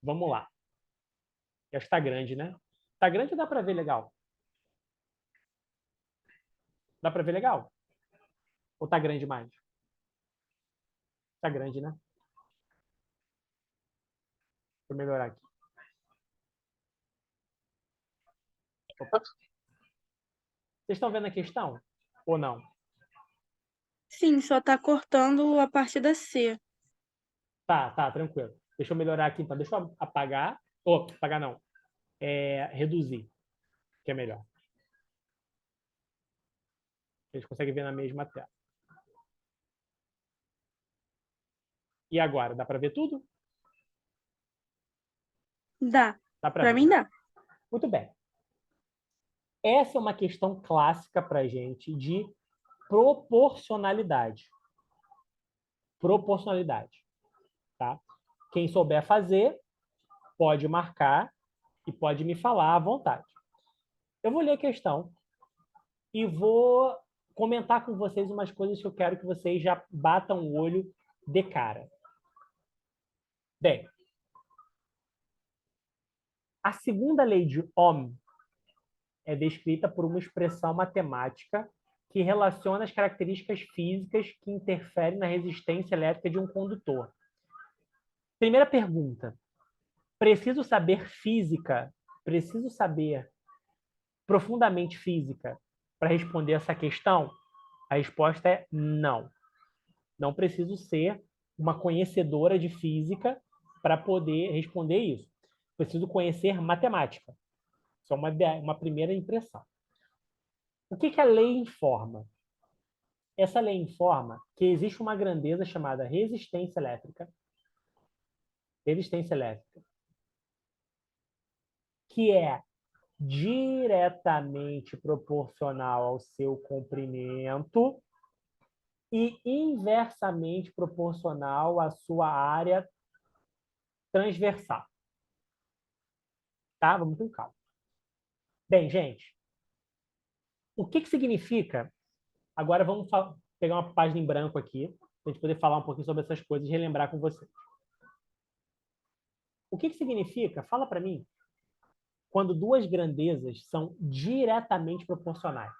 Vamos lá. Já está grande, né? Está grande ou dá para ver legal? Dá para ver legal? Ou está grande demais? Está grande, né? Deixa eu melhorar aqui. Opa. Vocês estão vendo a questão? Ou não? Sim, só tá cortando a parte da C. Tá, tranquilo. Deixa eu melhorar aqui, então. Deixa eu apagar. Apagar não. Reduzir, que é melhor. Eles conseguem ver na mesma tela. E agora? Dá para ver tudo? Dá. Dá para Pra ver. mim dá. Muito bem. Essa é uma questão clássica para a gente de proporcionalidade. Proporcionalidade. Tá? Quem souber fazer, pode marcar e pode me falar à vontade. Eu vou ler a questão e vou comentar com vocês umas coisas que eu quero que vocês já batam o olho de cara. Bem, a segunda lei de Ohm é descrita por uma expressão matemática que relaciona as características físicas que interferem na resistência elétrica de um condutor. Primeira pergunta. Preciso saber física? Preciso saber profundamente física para responder essa questão? A resposta é não. Não preciso ser uma conhecedora de física para poder responder isso. Preciso conhecer matemática. Isso é uma primeira impressão. O que a lei informa? Essa lei informa que existe uma grandeza chamada resistência elétrica, que é diretamente proporcional ao seu comprimento e inversamente proporcional à sua área transversal. Tá? Vamos com calma. Bem, gente, o que significa? Agora vamos pegar uma página em branco aqui, para a gente poder falar um pouquinho sobre essas coisas e relembrar com vocês. O que significa? Fala para mim. Quando duas grandezas são diretamente proporcionais.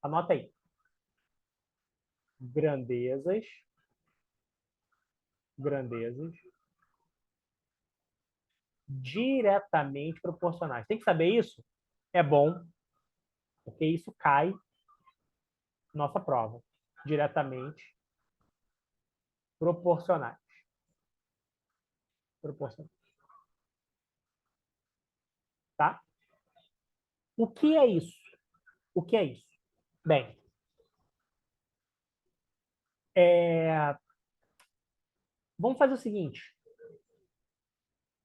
Anota aí. Grandezas diretamente proporcionais. Tem que saber isso? É bom, porque isso cai na nossa prova. Diretamente proporcionais. Tá? O que é isso? Bem, vamos fazer o seguinte.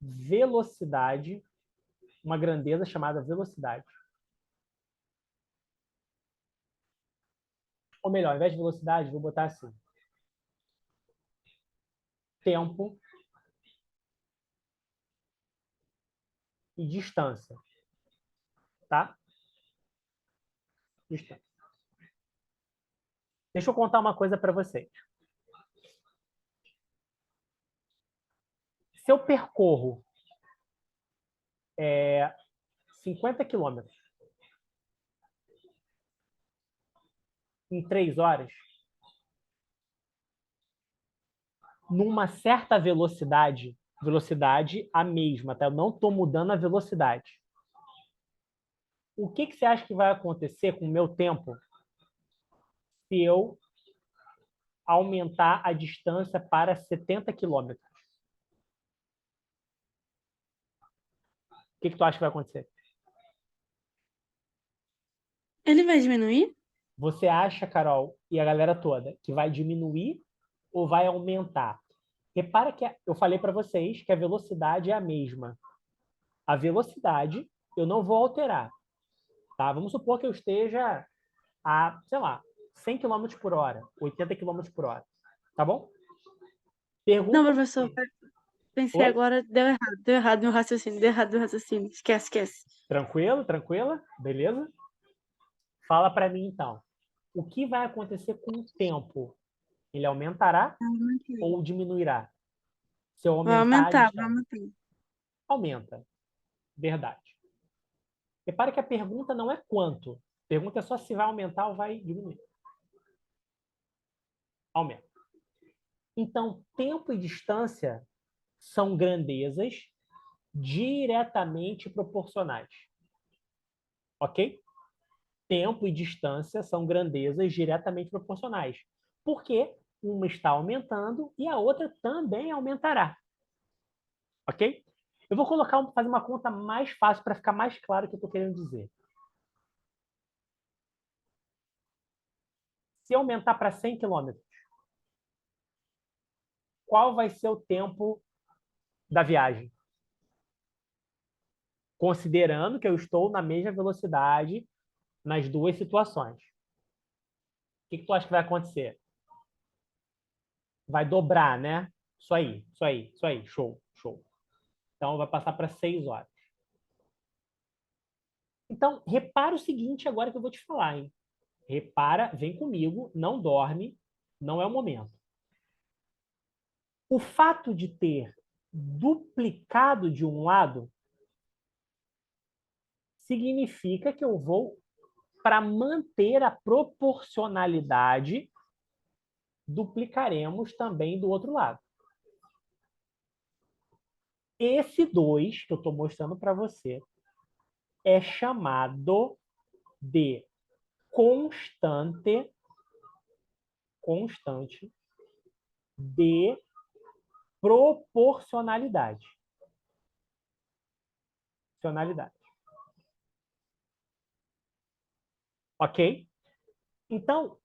Velocidade, uma grandeza chamada velocidade. Ou melhor, ao invés de velocidade, vou botar assim. Tempo e distância. Tá? Distância. Deixa eu contar uma coisa para vocês. Se eu percorro 50 quilômetros em 3 horas, numa certa velocidade a mesma, tá? Eu não estou mudando a velocidade. O que você acha que vai acontecer com o meu tempo se eu aumentar a distância para 70 quilômetros? O que tu acha que vai acontecer? Ele vai diminuir? Você acha, Carol, e a galera toda, que vai diminuir ou vai aumentar? Repara que eu falei para vocês que a velocidade é a mesma. A velocidade eu não vou alterar. Tá? Vamos supor que eu esteja a, sei lá, 100 km por hora, 80 km por hora. Tá bom? Pergunta. Não, professor, pensei Oi? agora, deu errado meu raciocínio, esquece. Tranquilo, tranquila? Beleza? Fala para mim, então. O que vai acontecer com o tempo? Ele aumentará ou diminuirá? Se eu Vai aumentar a aumentar. distância. Aumenta. Verdade. Repare que a pergunta não é quanto. A pergunta é só se vai aumentar ou vai diminuir. Aumenta. Então, tempo e distância são grandezas diretamente proporcionais. Ok? Tempo e distância são grandezas diretamente proporcionais. Porque uma está aumentando e a outra também aumentará. Ok? Eu vou fazer uma conta mais fácil para ficar mais claro o que eu estou querendo dizer. Se aumentar para 100 km, qual vai ser o tempo da viagem? Considerando que eu estou na mesma velocidade nas duas situações. O que tu acha que vai acontecer? Vai dobrar, né? Isso aí. Show. Então, vai passar para 6 horas. Então, repara o seguinte agora que eu vou te falar, hein? Repara, vem comigo, não dorme, não é o momento. O fato de ter duplicado de um lado significa que eu vou, para manter a proporcionalidade, duplicaremos também do outro lado. Esse 2 que eu estou mostrando para você é chamado de constante de proporcionalidade. Ok? Então,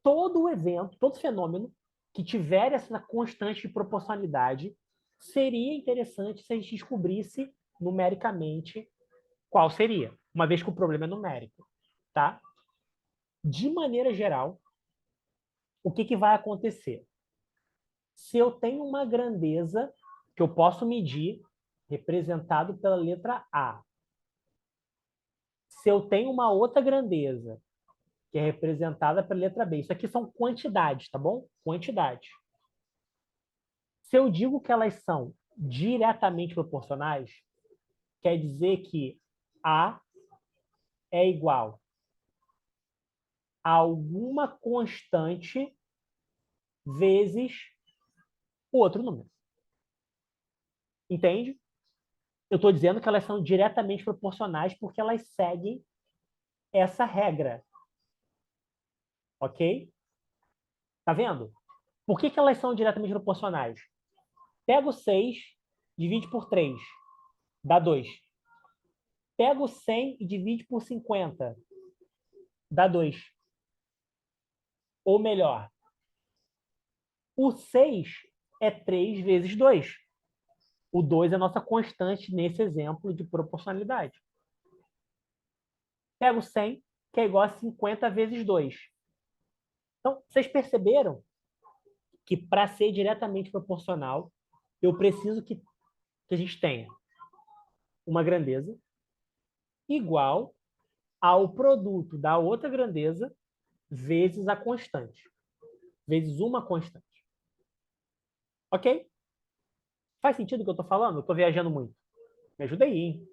todo evento, todo fenômeno que tiver essa constante de proporcionalidade, seria interessante se a gente descobrisse numericamente qual seria, uma vez que o problema é numérico. Tá? De maneira geral, o que vai acontecer? Se eu tenho uma grandeza que eu posso medir, representado pela letra A. Se eu tenho uma outra grandeza, que é representada pela letra B. Isso aqui são quantidades, tá bom? Quantidades. Se eu digo que elas são diretamente proporcionais, quer dizer que A é igual a alguma constante vezes o outro número. Entende? Eu estou dizendo que elas são diretamente proporcionais porque elas seguem essa regra. Ok? Tá vendo? Por que elas são diretamente proporcionais? Pega o 6, divide por 3, dá 2. Pega o 100 e divide por 50, dá 2. Ou melhor, o 6 é 3 vezes 2. O 2 é a nossa constante nesse exemplo de proporcionalidade. Pega o 100, que é igual a 50 vezes 2. Então, vocês perceberam que para ser diretamente proporcional, eu preciso que a gente tenha uma grandeza igual ao produto da outra grandeza vezes a constante. Vezes uma constante. Ok? Faz sentido o que eu estou falando? Eu estou viajando muito. Me ajuda aí, hein?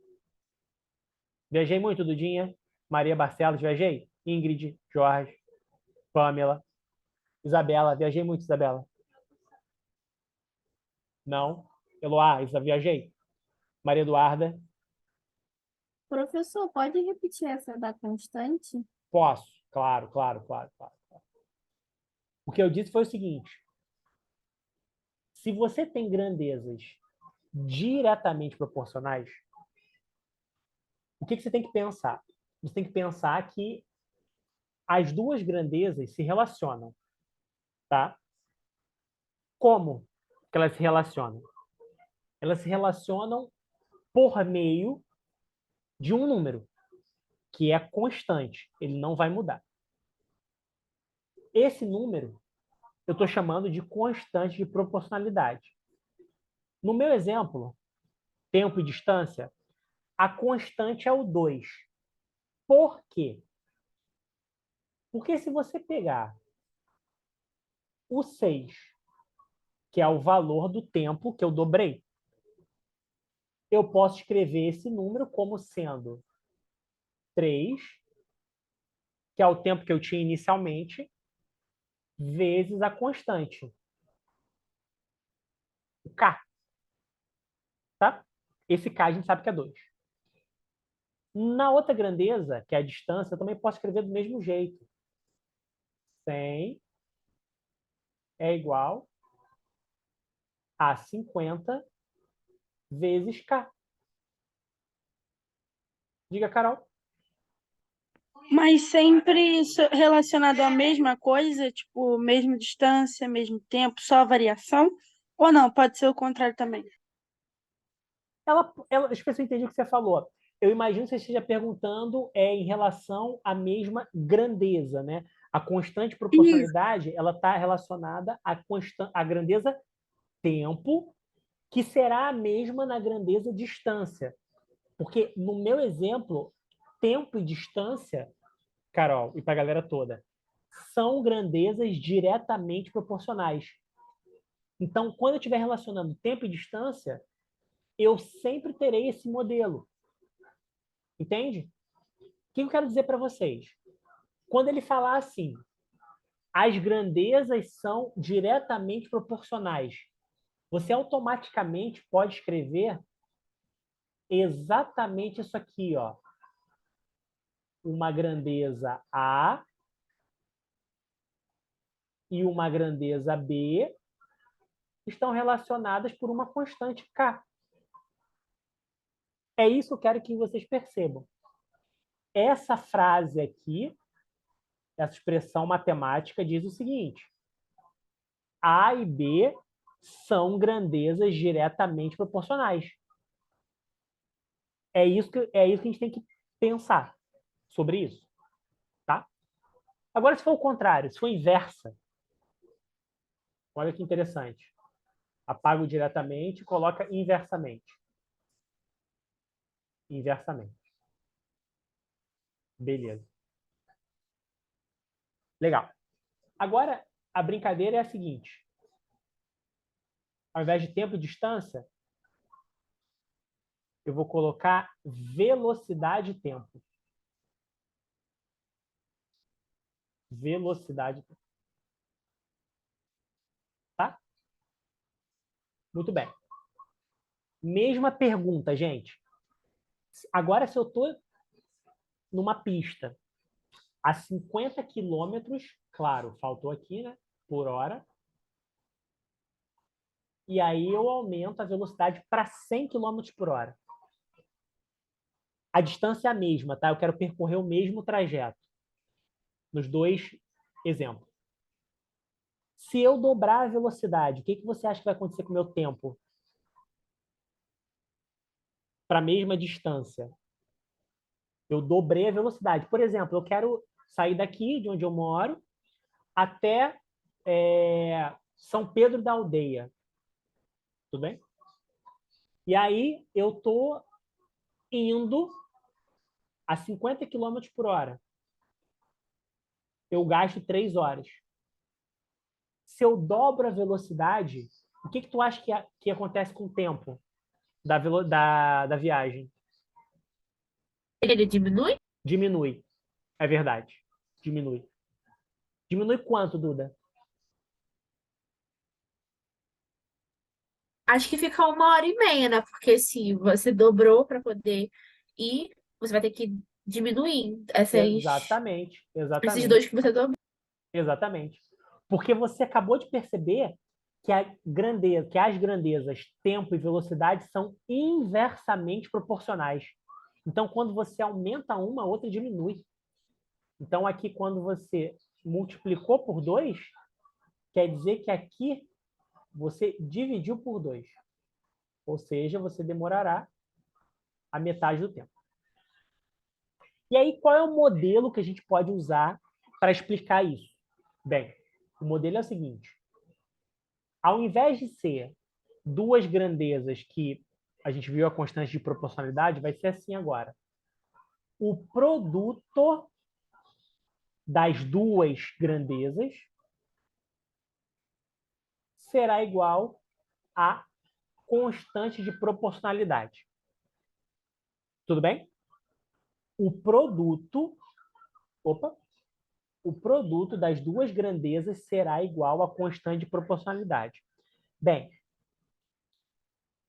Viajei muito, Dudinha. Maria Barcelos, viajei? Ingrid, Jorge, Pamela, Isabela. Viajei muito, Isabela. Não? Eloá, viajei? Maria Eduarda? Professor, pode repetir essa da constante? Posso. Claro. O que eu disse foi o seguinte. Se você tem grandezas diretamente proporcionais, o que você tem que pensar? Você tem que pensar que as duas grandezas se relacionam, tá? Como que elas se relacionam? Elas se relacionam por meio de um número, que é constante, ele não vai mudar. Esse número eu estou chamando de constante de proporcionalidade. No meu exemplo, tempo e distância, a constante é o 2. Por quê? Porque se você pegar o 6, que é o valor do tempo que eu dobrei, eu posso escrever esse número como sendo 3, que é o tempo que eu tinha inicialmente, vezes a constante, o K. Tá? Esse K a gente sabe que é 2. Na outra grandeza, que é a distância, eu também posso escrever do mesmo jeito. 100 é igual a 50 vezes K. Diga, Carol. Mas sempre relacionado à mesma coisa, tipo, mesma distância, mesmo tempo, só variação? Ou não? Pode ser o contrário também. Acho que eu entendi o que você falou. Eu imagino que você esteja perguntando em relação à mesma grandeza, né? A constante Isso. proporcionalidade, ela está relacionada à grandeza tempo, que será a mesma na grandeza distância. Porque no meu exemplo, tempo e distância, Carol, e para a galera toda, são grandezas diretamente proporcionais. Então, quando eu estiver relacionando tempo e distância, eu sempre terei esse modelo. Entende? O que eu quero dizer para vocês? Quando ele falar assim, as grandezas são diretamente proporcionais, você automaticamente pode escrever exatamente isso aqui, ó. Uma grandeza A e uma grandeza B estão relacionadas por uma constante K. É isso que eu quero que vocês percebam. Essa frase aqui, essa expressão matemática diz o seguinte: A e B são grandezas diretamente proporcionais. É isso que a gente tem que pensar sobre isso, tá? Agora, se for o contrário, se for inversa, olha que interessante. Apago diretamente e coloca inversamente. Inversamente. Beleza. Legal. Agora, a brincadeira é a seguinte. Ao invés de tempo e distância, eu vou colocar velocidade e tempo. Velocidade e tempo. Tá? Muito bem. Mesma pergunta, gente. Agora, se eu estou numa pista a 50 quilômetros, claro, faltou aqui, né? Por hora. E aí eu aumento a velocidade para 100 quilômetros por hora. A distância é a mesma, tá? Eu quero percorrer o mesmo trajeto nos dois exemplos. Se eu dobrar a velocidade, o que você acha que vai acontecer com o meu tempo? Para a mesma distância. Eu dobrei a velocidade. Por exemplo, eu quero sair daqui, de onde eu moro, até São Pedro da Aldeia. Tudo bem? E aí eu estou indo a 50 km por hora. Eu gasto 3 horas. Se eu dobro a velocidade, o que tu acha que acontece com o tempo da viagem? Ele diminui? Diminui. É verdade. Diminui. Diminui quanto, Duda? Acho que fica 1h30, né? Porque se você dobrou para poder ir, você vai ter que diminuir Exatamente. esses Exatamente. dois que você dobrou. Exatamente. Porque você acabou de perceber que que as grandezas tempo e velocidade são inversamente proporcionais. Então, quando você aumenta uma, a outra diminui. Então, aqui, quando você multiplicou por 2, quer dizer que aqui você dividiu por 2. Ou seja, você demorará a metade do tempo. E aí, qual é o modelo que a gente pode usar para explicar isso? Bem, o modelo é o seguinte. Ao invés de ser duas grandezas que a gente viu a constante de proporcionalidade, vai ser assim agora. O produto das duas grandezas será igual a constante de proporcionalidade. Tudo bem? O produto das duas grandezas será igual a constante de proporcionalidade. Bem,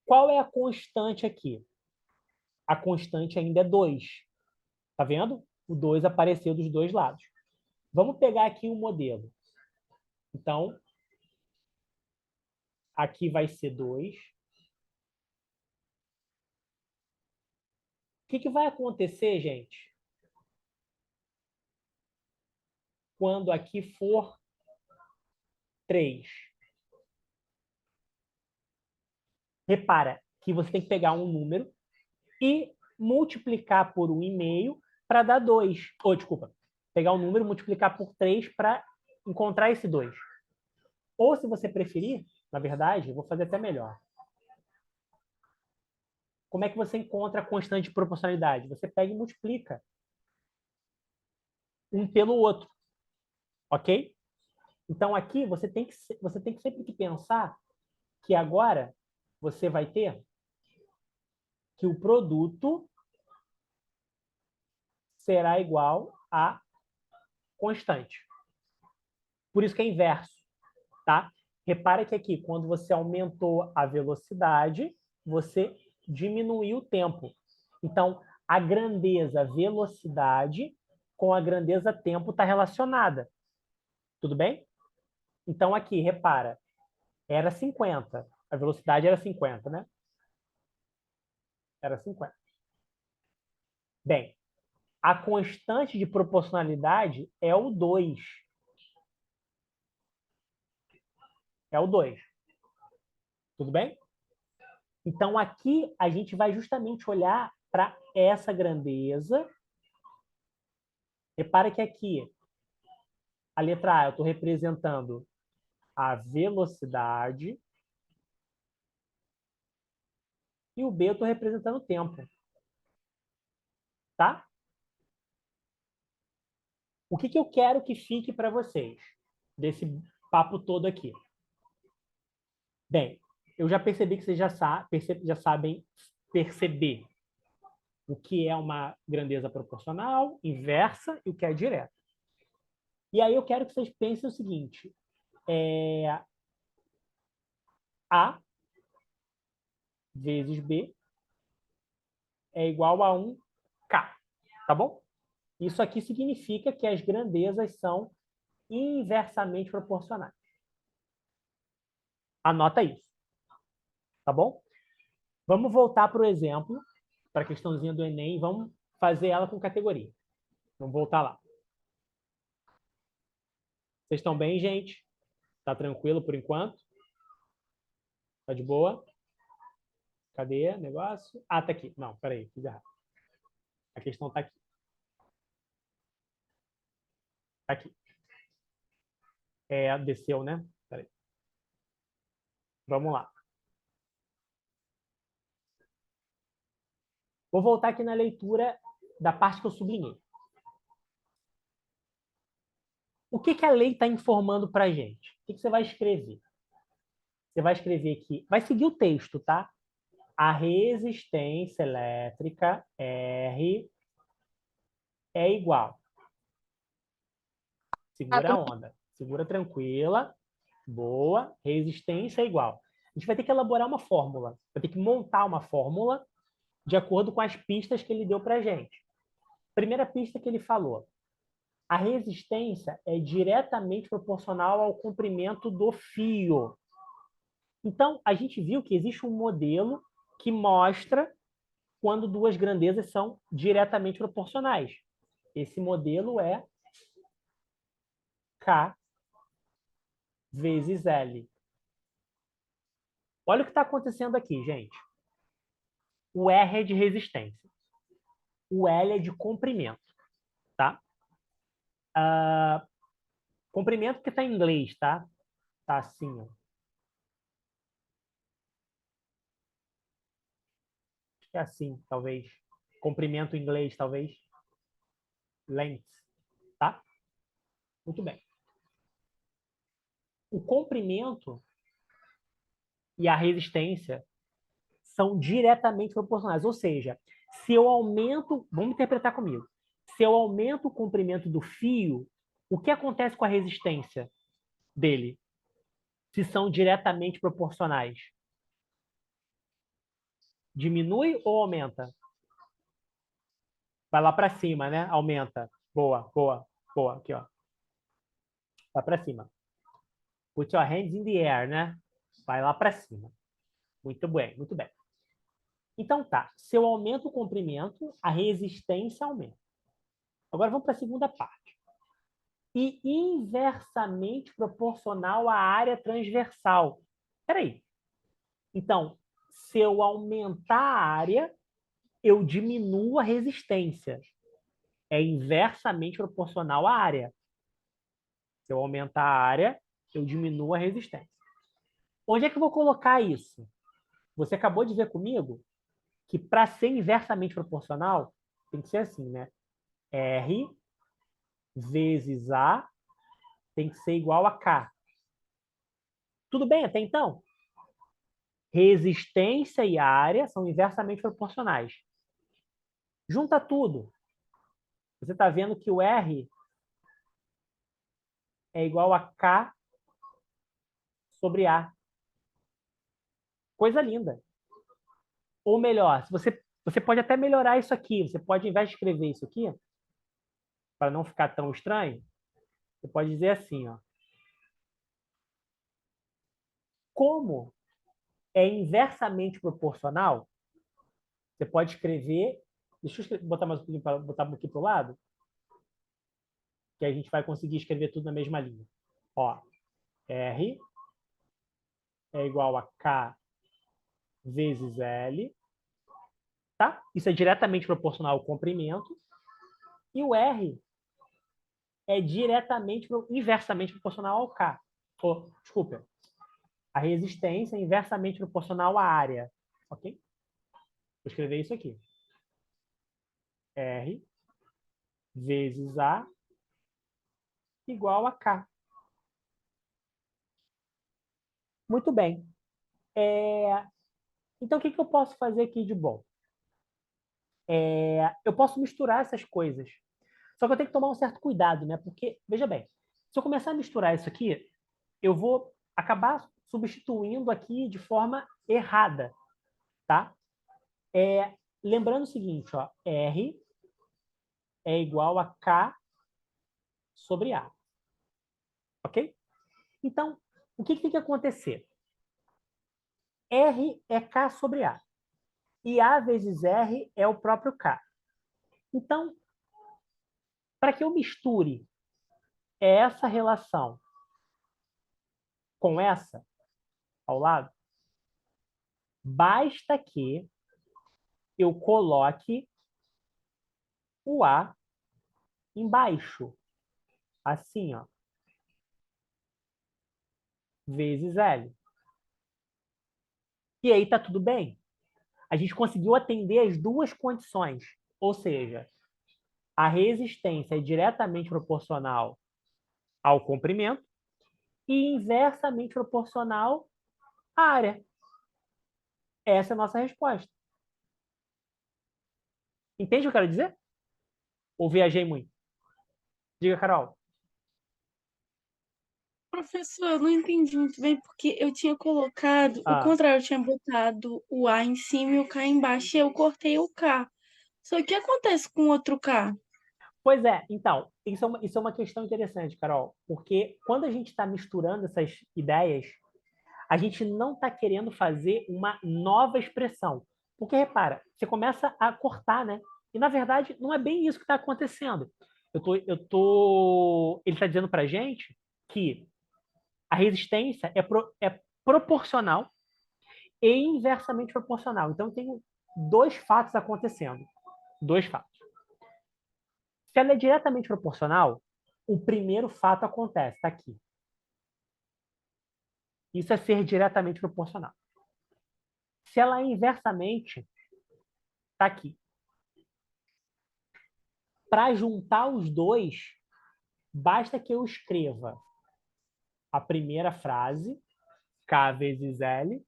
qual é a constante aqui? A constante ainda é 2. Tá vendo? O 2 apareceu dos dois lados. Vamos pegar aqui um modelo. Então, aqui vai ser 2. O que vai acontecer, gente? Quando aqui for 3. Repara que você tem que pegar um número e multiplicar por 1,5 para dar 2. Ou, desculpa, pegar um número e multiplicar por 3 para encontrar esse 2. Ou, se você preferir, na verdade, eu vou fazer até melhor. Como é que você encontra a constante de proporcionalidade? Você pega e multiplica um pelo outro, ok? Então, aqui, você tem que sempre que pensar que agora você vai ter que o produto será igual a constante. Por isso que é inverso, tá? Repara que aqui, quando você aumentou a velocidade, você diminuiu o tempo. Então, a grandeza velocidade com a grandeza tempo está relacionada. Tudo bem? Então, aqui, repara, era 50. A velocidade era 50, né? Era 50. Bem, a constante de proporcionalidade é o 2. É o 2. Tudo bem? Então, aqui a gente vai justamente olhar para essa grandeza. Repara que aqui, a letra A, eu estou representando a velocidade e o B eu estou representando o tempo. Tá? O que eu quero que fique para vocês desse papo todo aqui? Bem, eu já percebi que vocês já sabem perceber o que é uma grandeza proporcional, inversa e o que é direta. E aí eu quero que vocês pensem o seguinte: A vezes B é igual a 1K, tá bom? Isso aqui significa que as grandezas são inversamente proporcionais. Anota isso, tá bom? Vamos voltar para o exemplo, para a questãozinha do Enem, vamos fazer ela com categoria. Vamos voltar lá. Vocês estão bem, gente? Tá tranquilo por enquanto? Tá de boa? Cadê o negócio? Ah, tá aqui. Não, peraí, fiz errado. A questão tá aqui. Tá aqui. Desceu, né? Peraí. Vamos lá. Vou voltar aqui na leitura da parte que eu sublinhei. O que a lei está informando para a gente? O que você vai escrever? Você vai escrever aqui, vai seguir o texto, tá? A resistência elétrica R é igual. Segura a onda. Segura tranquila. Boa. Resistência é igual. A gente vai ter que elaborar uma fórmula. Vai ter que montar uma fórmula de acordo com as pistas que ele deu para a gente. Primeira pista que ele falou. A resistência é diretamente proporcional ao comprimento do fio. Então, a gente viu que existe um modelo que mostra quando duas grandezas são diretamente proporcionais. Esse modelo é K vezes L. Olha o que está acontecendo aqui, gente. O R é de resistência. O L é de comprimento. Tá? Comprimento que está em inglês, tá? Tá assim, ó. Acho que é assim, talvez. Comprimento em inglês, talvez. Length. Tá? Muito bem. O comprimento e a resistência são diretamente proporcionais. Ou seja, se eu aumento, vamos interpretar comigo, se eu aumento o comprimento do fio, o que acontece com a resistência dele? Se são diretamente proporcionais. Diminui ou aumenta? Vai lá para cima, né? Aumenta. Boa, boa, boa. Aqui, ó. Vai para cima. Put your hands in the air, né? Vai lá para cima. Muito bem, muito bem. Então tá, se eu aumento o comprimento, a resistência aumenta. Agora vamos para a segunda parte. E inversamente proporcional à área transversal. Espera aí. Então, se eu aumentar a área, eu diminuo a resistência. É inversamente proporcional à área. Se eu aumentar a área, eu diminuo a resistência. Onde é que eu vou colocar isso? Você acabou de ver comigo que para ser inversamente proporcional, tem que ser assim, né? R vezes A tem que ser igual a K. Tudo bem até então? Resistência e área são inversamente proporcionais. Junta tudo. Você está vendo que o R é igual a K sobre A. Coisa linda. Ou melhor, se você pode até melhorar isso aqui. Você pode, ao invés de escrever isso aqui, para não ficar tão estranho, você pode dizer assim, ó. Como é inversamente proporcional, você pode escrever. Deixa eu botar mais um pouquinho para botar aqui para o lado, que a gente vai conseguir escrever tudo na mesma linha. Ó, R é igual a K vezes L, tá? Isso é diretamente proporcional ao comprimento. E o R é inversamente proporcional ao K. Desculpa. A resistência é inversamente proporcional à área. Ok? Vou escrever isso aqui. R vezes A igual a K. Muito bem. Então, o que eu posso fazer aqui de bom? Eu posso misturar essas coisas. Só que eu tenho que tomar um certo cuidado, né? Porque, veja bem, se eu começar a misturar isso aqui, eu vou acabar substituindo aqui de forma errada, tá? Lembrando o seguinte, ó, R é igual a K sobre A. Ok? Então, o que tem que acontecer? R é K sobre A. E A vezes R é o próprio K. Então, para que eu misture essa relação com essa ao lado, basta que eu coloque o A embaixo, assim, ó, vezes L. E aí tá tudo bem. A gente conseguiu atender as duas condições, ou seja, a resistência é diretamente proporcional ao comprimento e inversamente proporcional à área. Essa é a nossa resposta. Entende o que eu quero dizer? Ou viajei muito? Diga, Carol. Professor, eu não entendi muito bem, porque eu tinha colocado o Ah, contrário, eu tinha botado o A em cima e o K embaixo, e eu cortei o K. Só que o que acontece com o outro K? pois é, então, isso é uma questão interessante, Carol, porque quando a gente está misturando essas ideias, a gente não está querendo fazer uma nova expressão. Porque, repara, você começa a cortar, né? E, na verdade, não é bem isso que está acontecendo. Ele está dizendo para a gente que a resistência é proporcional e inversamente proporcional. Então, tem dois fatos acontecendo. Dois fatos. Se ela é diretamente proporcional, o primeiro fato acontece, está aqui. Isso é ser diretamente proporcional. Se ela é inversamente, está aqui. Para juntar os dois, basta que eu escreva a primeira frase, K vezes L,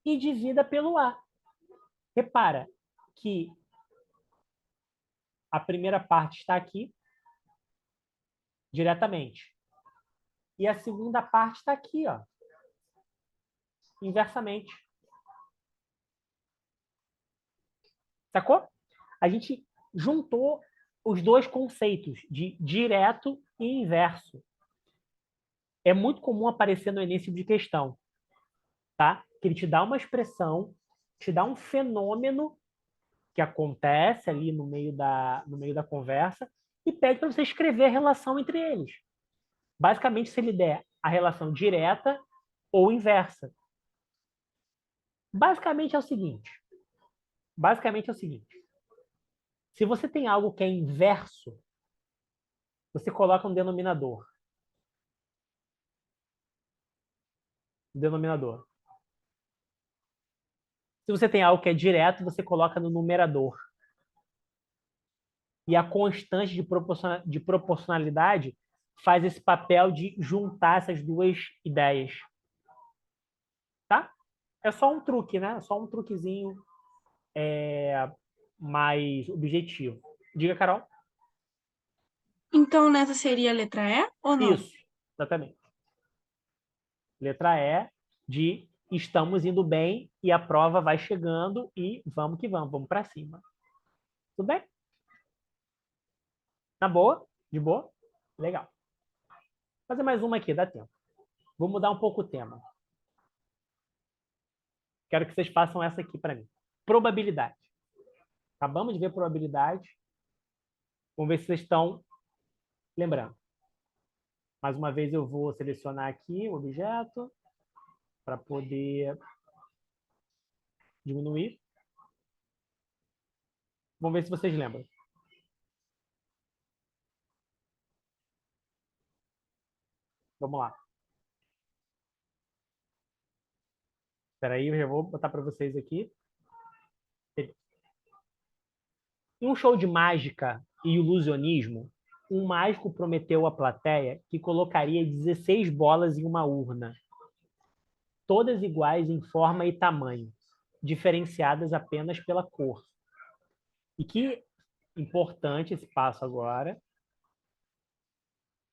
e divida pelo A. Repara que a primeira parte está aqui, diretamente. E a segunda parte está aqui, ó, inversamente. Sacou? A gente juntou os dois conceitos de direto e inverso. É muito comum aparecer no Enem esse tipo de questão, tá? Que ele te dá uma expressão, te dá um fenômeno que acontece ali no meio da conversa e pede para você escrever a relação entre eles. Basicamente, se ele der a relação direta ou inversa. Basicamente é o seguinte. Se você tem algo que é inverso, você coloca um denominador. Denominador. Se você tem algo que é direto, você coloca no numerador. E a constante de proporcionalidade faz esse papel de juntar essas duas ideias. Tá? É só um truque, né? É só um truquezinho mais objetivo. Diga, Carol. Então, nessa seria a letra E ou não? Isso, exatamente. Letra E de estamos indo bem e a prova vai chegando e vamos que vamos para cima. Tudo bem? Na boa? De boa? Legal. Vou fazer mais uma aqui, dá tempo. Vou mudar um pouco o tema. Quero que vocês façam essa aqui para mim. Probabilidade. Acabamos de ver probabilidade. Vamos ver se vocês estão lembrando. Mais uma vez eu vou selecionar aqui o objeto para poder diminuir. Vamos ver se vocês lembram. Vamos lá. Espera aí, eu já vou botar para vocês aqui. Em um show de mágica e ilusionismo, um mágico prometeu à plateia que colocaria 16 bolas em uma urna, todas iguais em forma e tamanho, diferenciadas apenas pela cor. E que importante esse passo agora.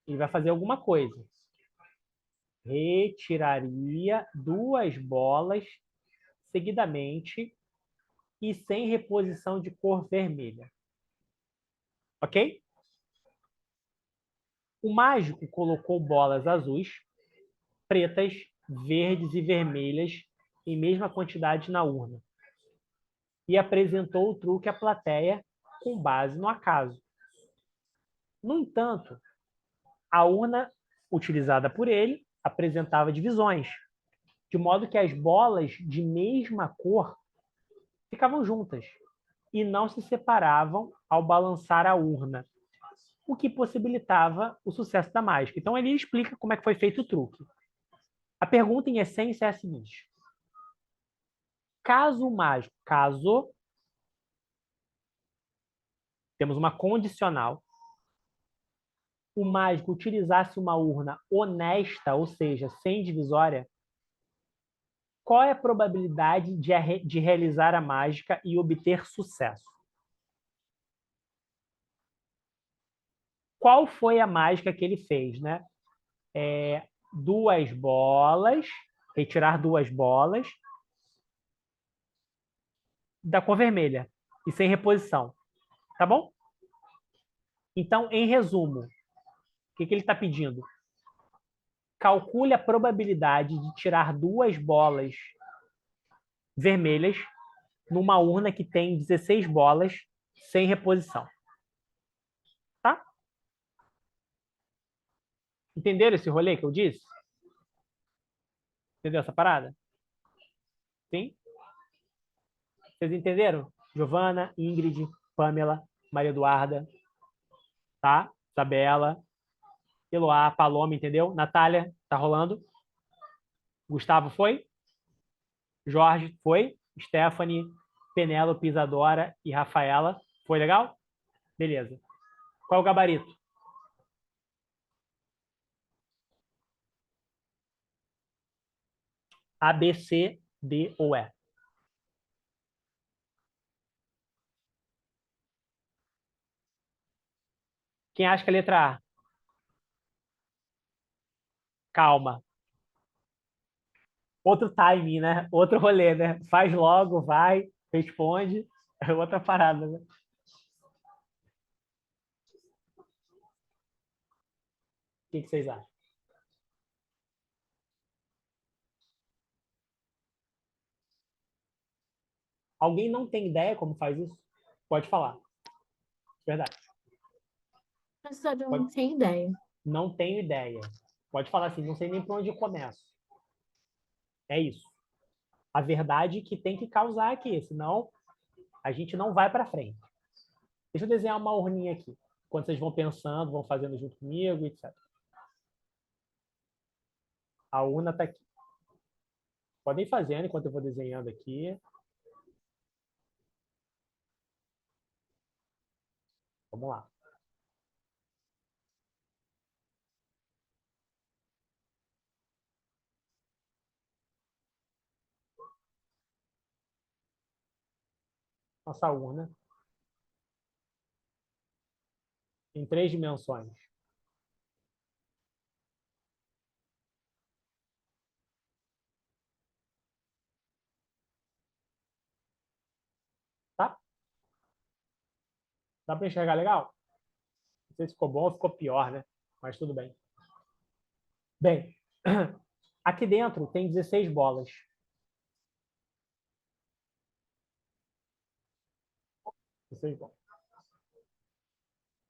Ele vai fazer alguma coisa. Retiraria 2 bolas seguidamente e sem reposição de cor vermelha. Ok? O mágico colocou bolas azuis, pretas, verdes e vermelhas em mesma quantidade na urna e apresentou o truque à plateia com base no acaso. No entanto, a urna utilizada por ele apresentava divisões, de modo que as bolas de mesma cor ficavam juntas e não se separavam ao balançar a urna, o que possibilitava o sucesso da mágica. Então, ele explica como é que foi feito o truque. A pergunta, em essência, é a seguinte. Caso o mágico, temos uma condicional, o mágico utilizasse uma urna honesta, ou seja, sem divisória, qual é a probabilidade de realizar a mágica e obter sucesso? Qual foi a mágica que ele fez, né? 2 bolas, retirar 2 bolas da cor vermelha e sem reposição. Tá bom? Então, em resumo, o que ele está pedindo? Calcule a probabilidade de tirar 2 bolas vermelhas numa urna que tem 16 bolas sem reposição. Tá? Entenderam esse rolê que eu disse? Entendeu essa parada? Sim? Vocês entenderam? Giovana, Ingrid, Pamela, Maria Eduarda, tá? Isabela, Eloá, Paloma, entendeu? Natália, tá rolando? Gustavo foi? Jorge foi? Stephanie, Penélope, Isadora e Rafaela. Foi legal? Beleza. Qual é o gabarito? A, B, C, D ou E. Quem acha que é a letra A? Calma. Outro timing, né? Outro rolê, né? Faz logo, vai, responde. É outra parada, né? O que vocês acham? Alguém não tem ideia como faz isso? Pode falar. Verdade. Mas eu não tenho ideia. Não tenho ideia. Pode falar assim, não sei nem por onde eu começo. É isso. A verdade que tem que causar aqui, senão a gente não vai para frente. Deixa eu desenhar uma urninha aqui. Quando vocês vão pensando, vão fazendo junto comigo, etc. A urna está aqui. Podem ir fazendo enquanto eu vou desenhando aqui. Vamos lá. Nossa urna em 3 dimensões. Tá? Dá para enxergar legal? Não sei se ficou bom ou ficou pior, né? Mas tudo bem. Bem, aqui dentro tem 16 bolas. 16 bolas.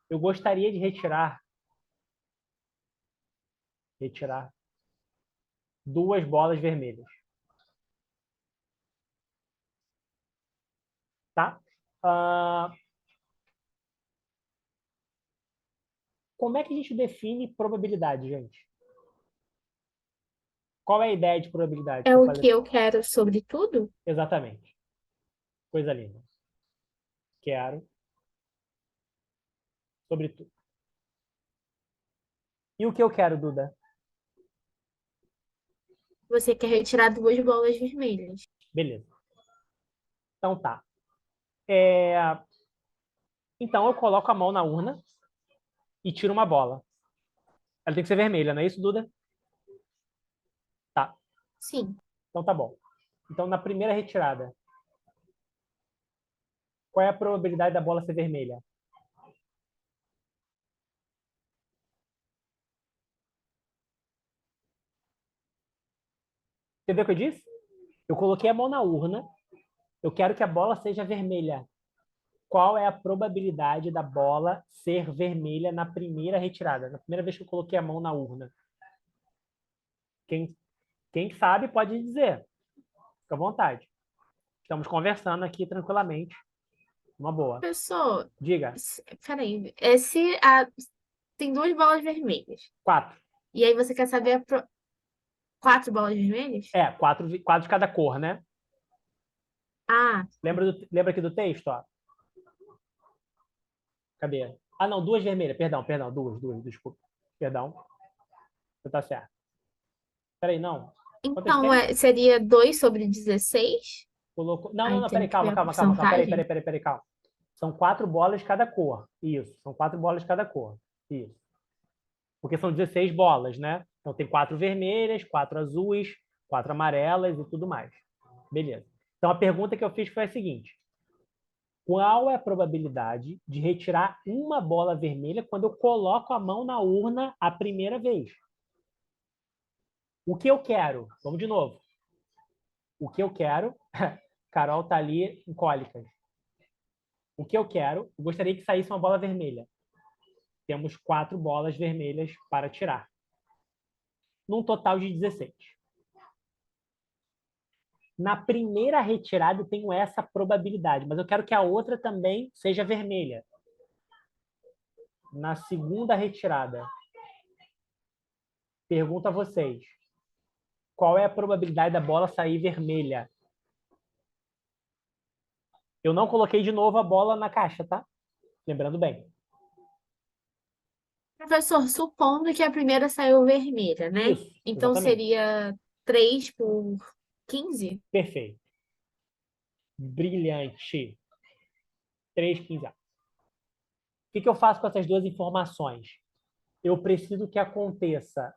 Eu gostaria de retirar 2 bolas vermelhas. Tá? Como é que a gente define probabilidade, gente? Qual é a ideia de probabilidade? É Que eu o falei? que eu quero sobre tudo? Exatamente. Coisa linda. Quero sobre tudo. E o que eu quero, Duda? Você quer retirar 2 bolas vermelhas. Beleza. Então tá. Então eu coloco a mão na urna e tiro uma bola. Ela tem que ser vermelha, não é isso, Duda? Tá. Sim. Então tá bom. Então na primeira retirada, qual é a probabilidade da bola ser vermelha? Entendeu o que eu disse? Eu coloquei a mão na urna, eu quero que a bola seja vermelha. Qual é a probabilidade da bola ser vermelha na primeira retirada? Na primeira vez que eu coloquei a mão na urna. Quem sabe pode dizer. Fica à vontade. Estamos conversando aqui tranquilamente. Uma boa. Professor, Diga. peraí. Tem 2 bolas vermelhas. 4. E aí você quer saber 4 bolas vermelhas? Quatro de cada cor, né? Ah, Lembra aqui do texto? Ó. Cadê? Ah, não, 2 vermelhas. Perdão, duas, desculpa. Perdão. Você tá certo. Peraí, não. Quantas então tem? seria 2/16? Colocou... Não, Aí peraí, tem que ver calma. a porcentagem. Peraí, calma. São 4 bolas de cada cor. Isso, são 4 bolas de cada cor. Isso. Porque são 16 bolas, né? Então tem 4 vermelhas, 4 azuis, 4 amarelas e tudo mais. Beleza. Então a pergunta que eu fiz foi a seguinte: qual é a probabilidade de retirar uma bola vermelha quando eu coloco a mão na urna a primeira vez? O que eu quero? Vamos de novo. O que eu quero? Carol tá ali em cólicas. O que eu quero? Eu gostaria que saísse uma bola vermelha. Temos 4 bolas vermelhas para tirar. Num total de 16. Na primeira retirada eu tenho essa probabilidade, mas eu quero que a outra também seja vermelha. Na segunda retirada, pergunto a vocês: qual é a probabilidade da bola sair vermelha? Eu não coloquei de novo a bola na caixa, tá? Lembrando bem. Professor, supondo que a primeira saiu vermelha, né? Isso, Então exatamente. seria 3/15? Perfeito. Brilhante. 3, 15. O que eu faço com essas duas informações? Eu preciso que aconteça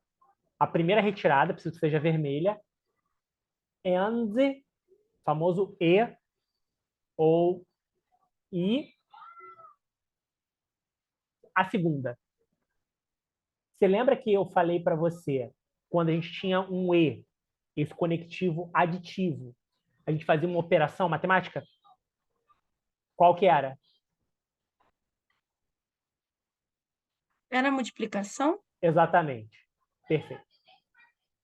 a primeira retirada, preciso que seja vermelha, and, famoso e, ou e, a segunda. Você lembra que eu falei para você, quando a gente tinha um e, esse conectivo aditivo, a gente fazia uma operação matemática? Qual que era? Era multiplicação? Exatamente. Perfeito.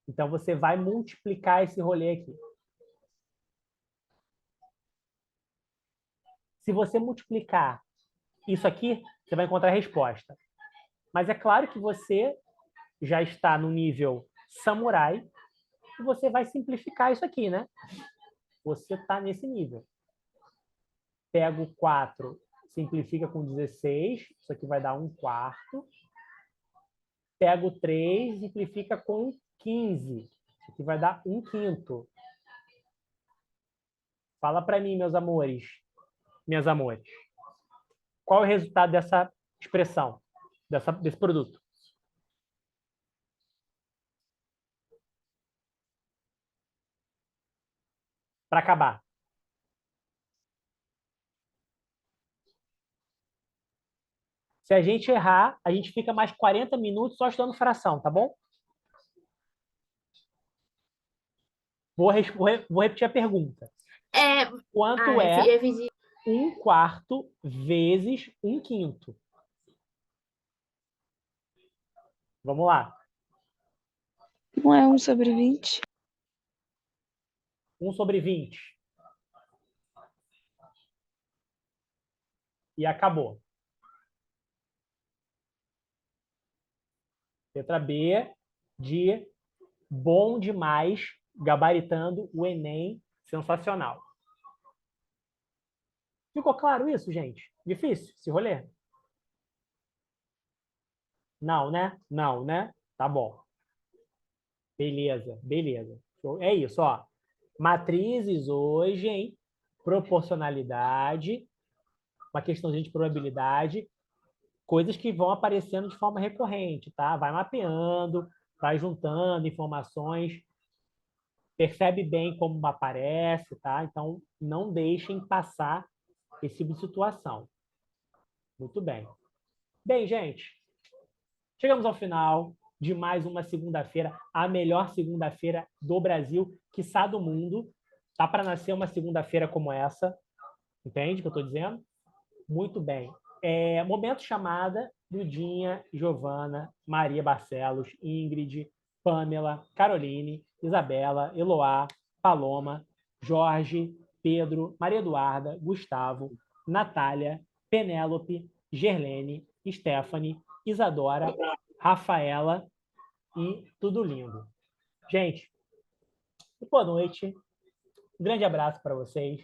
Então você vai multiplicar esse rolê aqui. Se você multiplicar isso aqui, você vai encontrar a resposta. Mas é claro que você já está no nível samurai e você vai simplificar isso aqui, né? Você está nesse nível. Pego 4 simplifica com 16. Isso aqui vai dar 1/4. Pego 3, simplifica com 15. Isso aqui vai dar 1/5. Fala para mim, meus amores, minhas amores. Qual é o resultado dessa expressão, desse produto? Para acabar. Se a gente errar, a gente fica mais 40 minutos só estudando fração, tá bom? Vou repetir a pergunta. Quanto é eu fiz 1/4 vezes 1/5? Vamos lá. Não é 1/20? 1/20. E acabou. Letra B de bom demais, gabaritando o Enem. Sensacional. Ficou claro isso, gente? Difícil esse rolê? Não, né? Não, né? Tá bom. Beleza, beleza. É isso, ó. Matrizes hoje, hein? Proporcionalidade, uma questãozinha de probabilidade, coisas que vão aparecendo de forma recorrente, tá? Vai mapeando, vai juntando informações, percebe bem como aparece, tá? Então, não deixem passar esse tipo de situação. Muito bem. Bem, gente, chegamos ao final de mais uma segunda-feira, a melhor segunda-feira do Brasil, quiçá do mundo. Tá para nascer uma segunda-feira como essa. Entende o que eu estou dizendo? Muito bem. Momento chamada, Dudinha, Giovana, Maria Barcelos, Ingrid, Pamela, Caroline, Isabela, Eloá, Paloma, Jorge, Pedro, Maria Eduarda, Gustavo, Natália, Penélope, Gerlene, Stephanie, Isadora, Rafaela e tudo lindo. Gente, boa noite. Um grande abraço para vocês.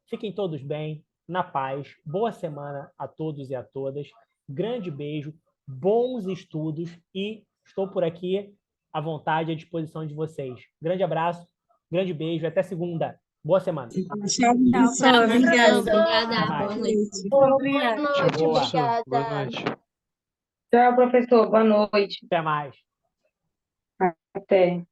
Fiquem todos bem, na paz. Boa semana a todos e a todas. Grande beijo, bons estudos e estou por aqui à vontade, à disposição de vocês. Grande abraço, grande beijo, até segunda. Boa semana. Tchau, Tchau, professor. professor. Obrigada. Obrigada. Boa noite. Boa noite, Boa. obrigada. Boa noite. Tchau, professor. Boa noite. Até mais. Até.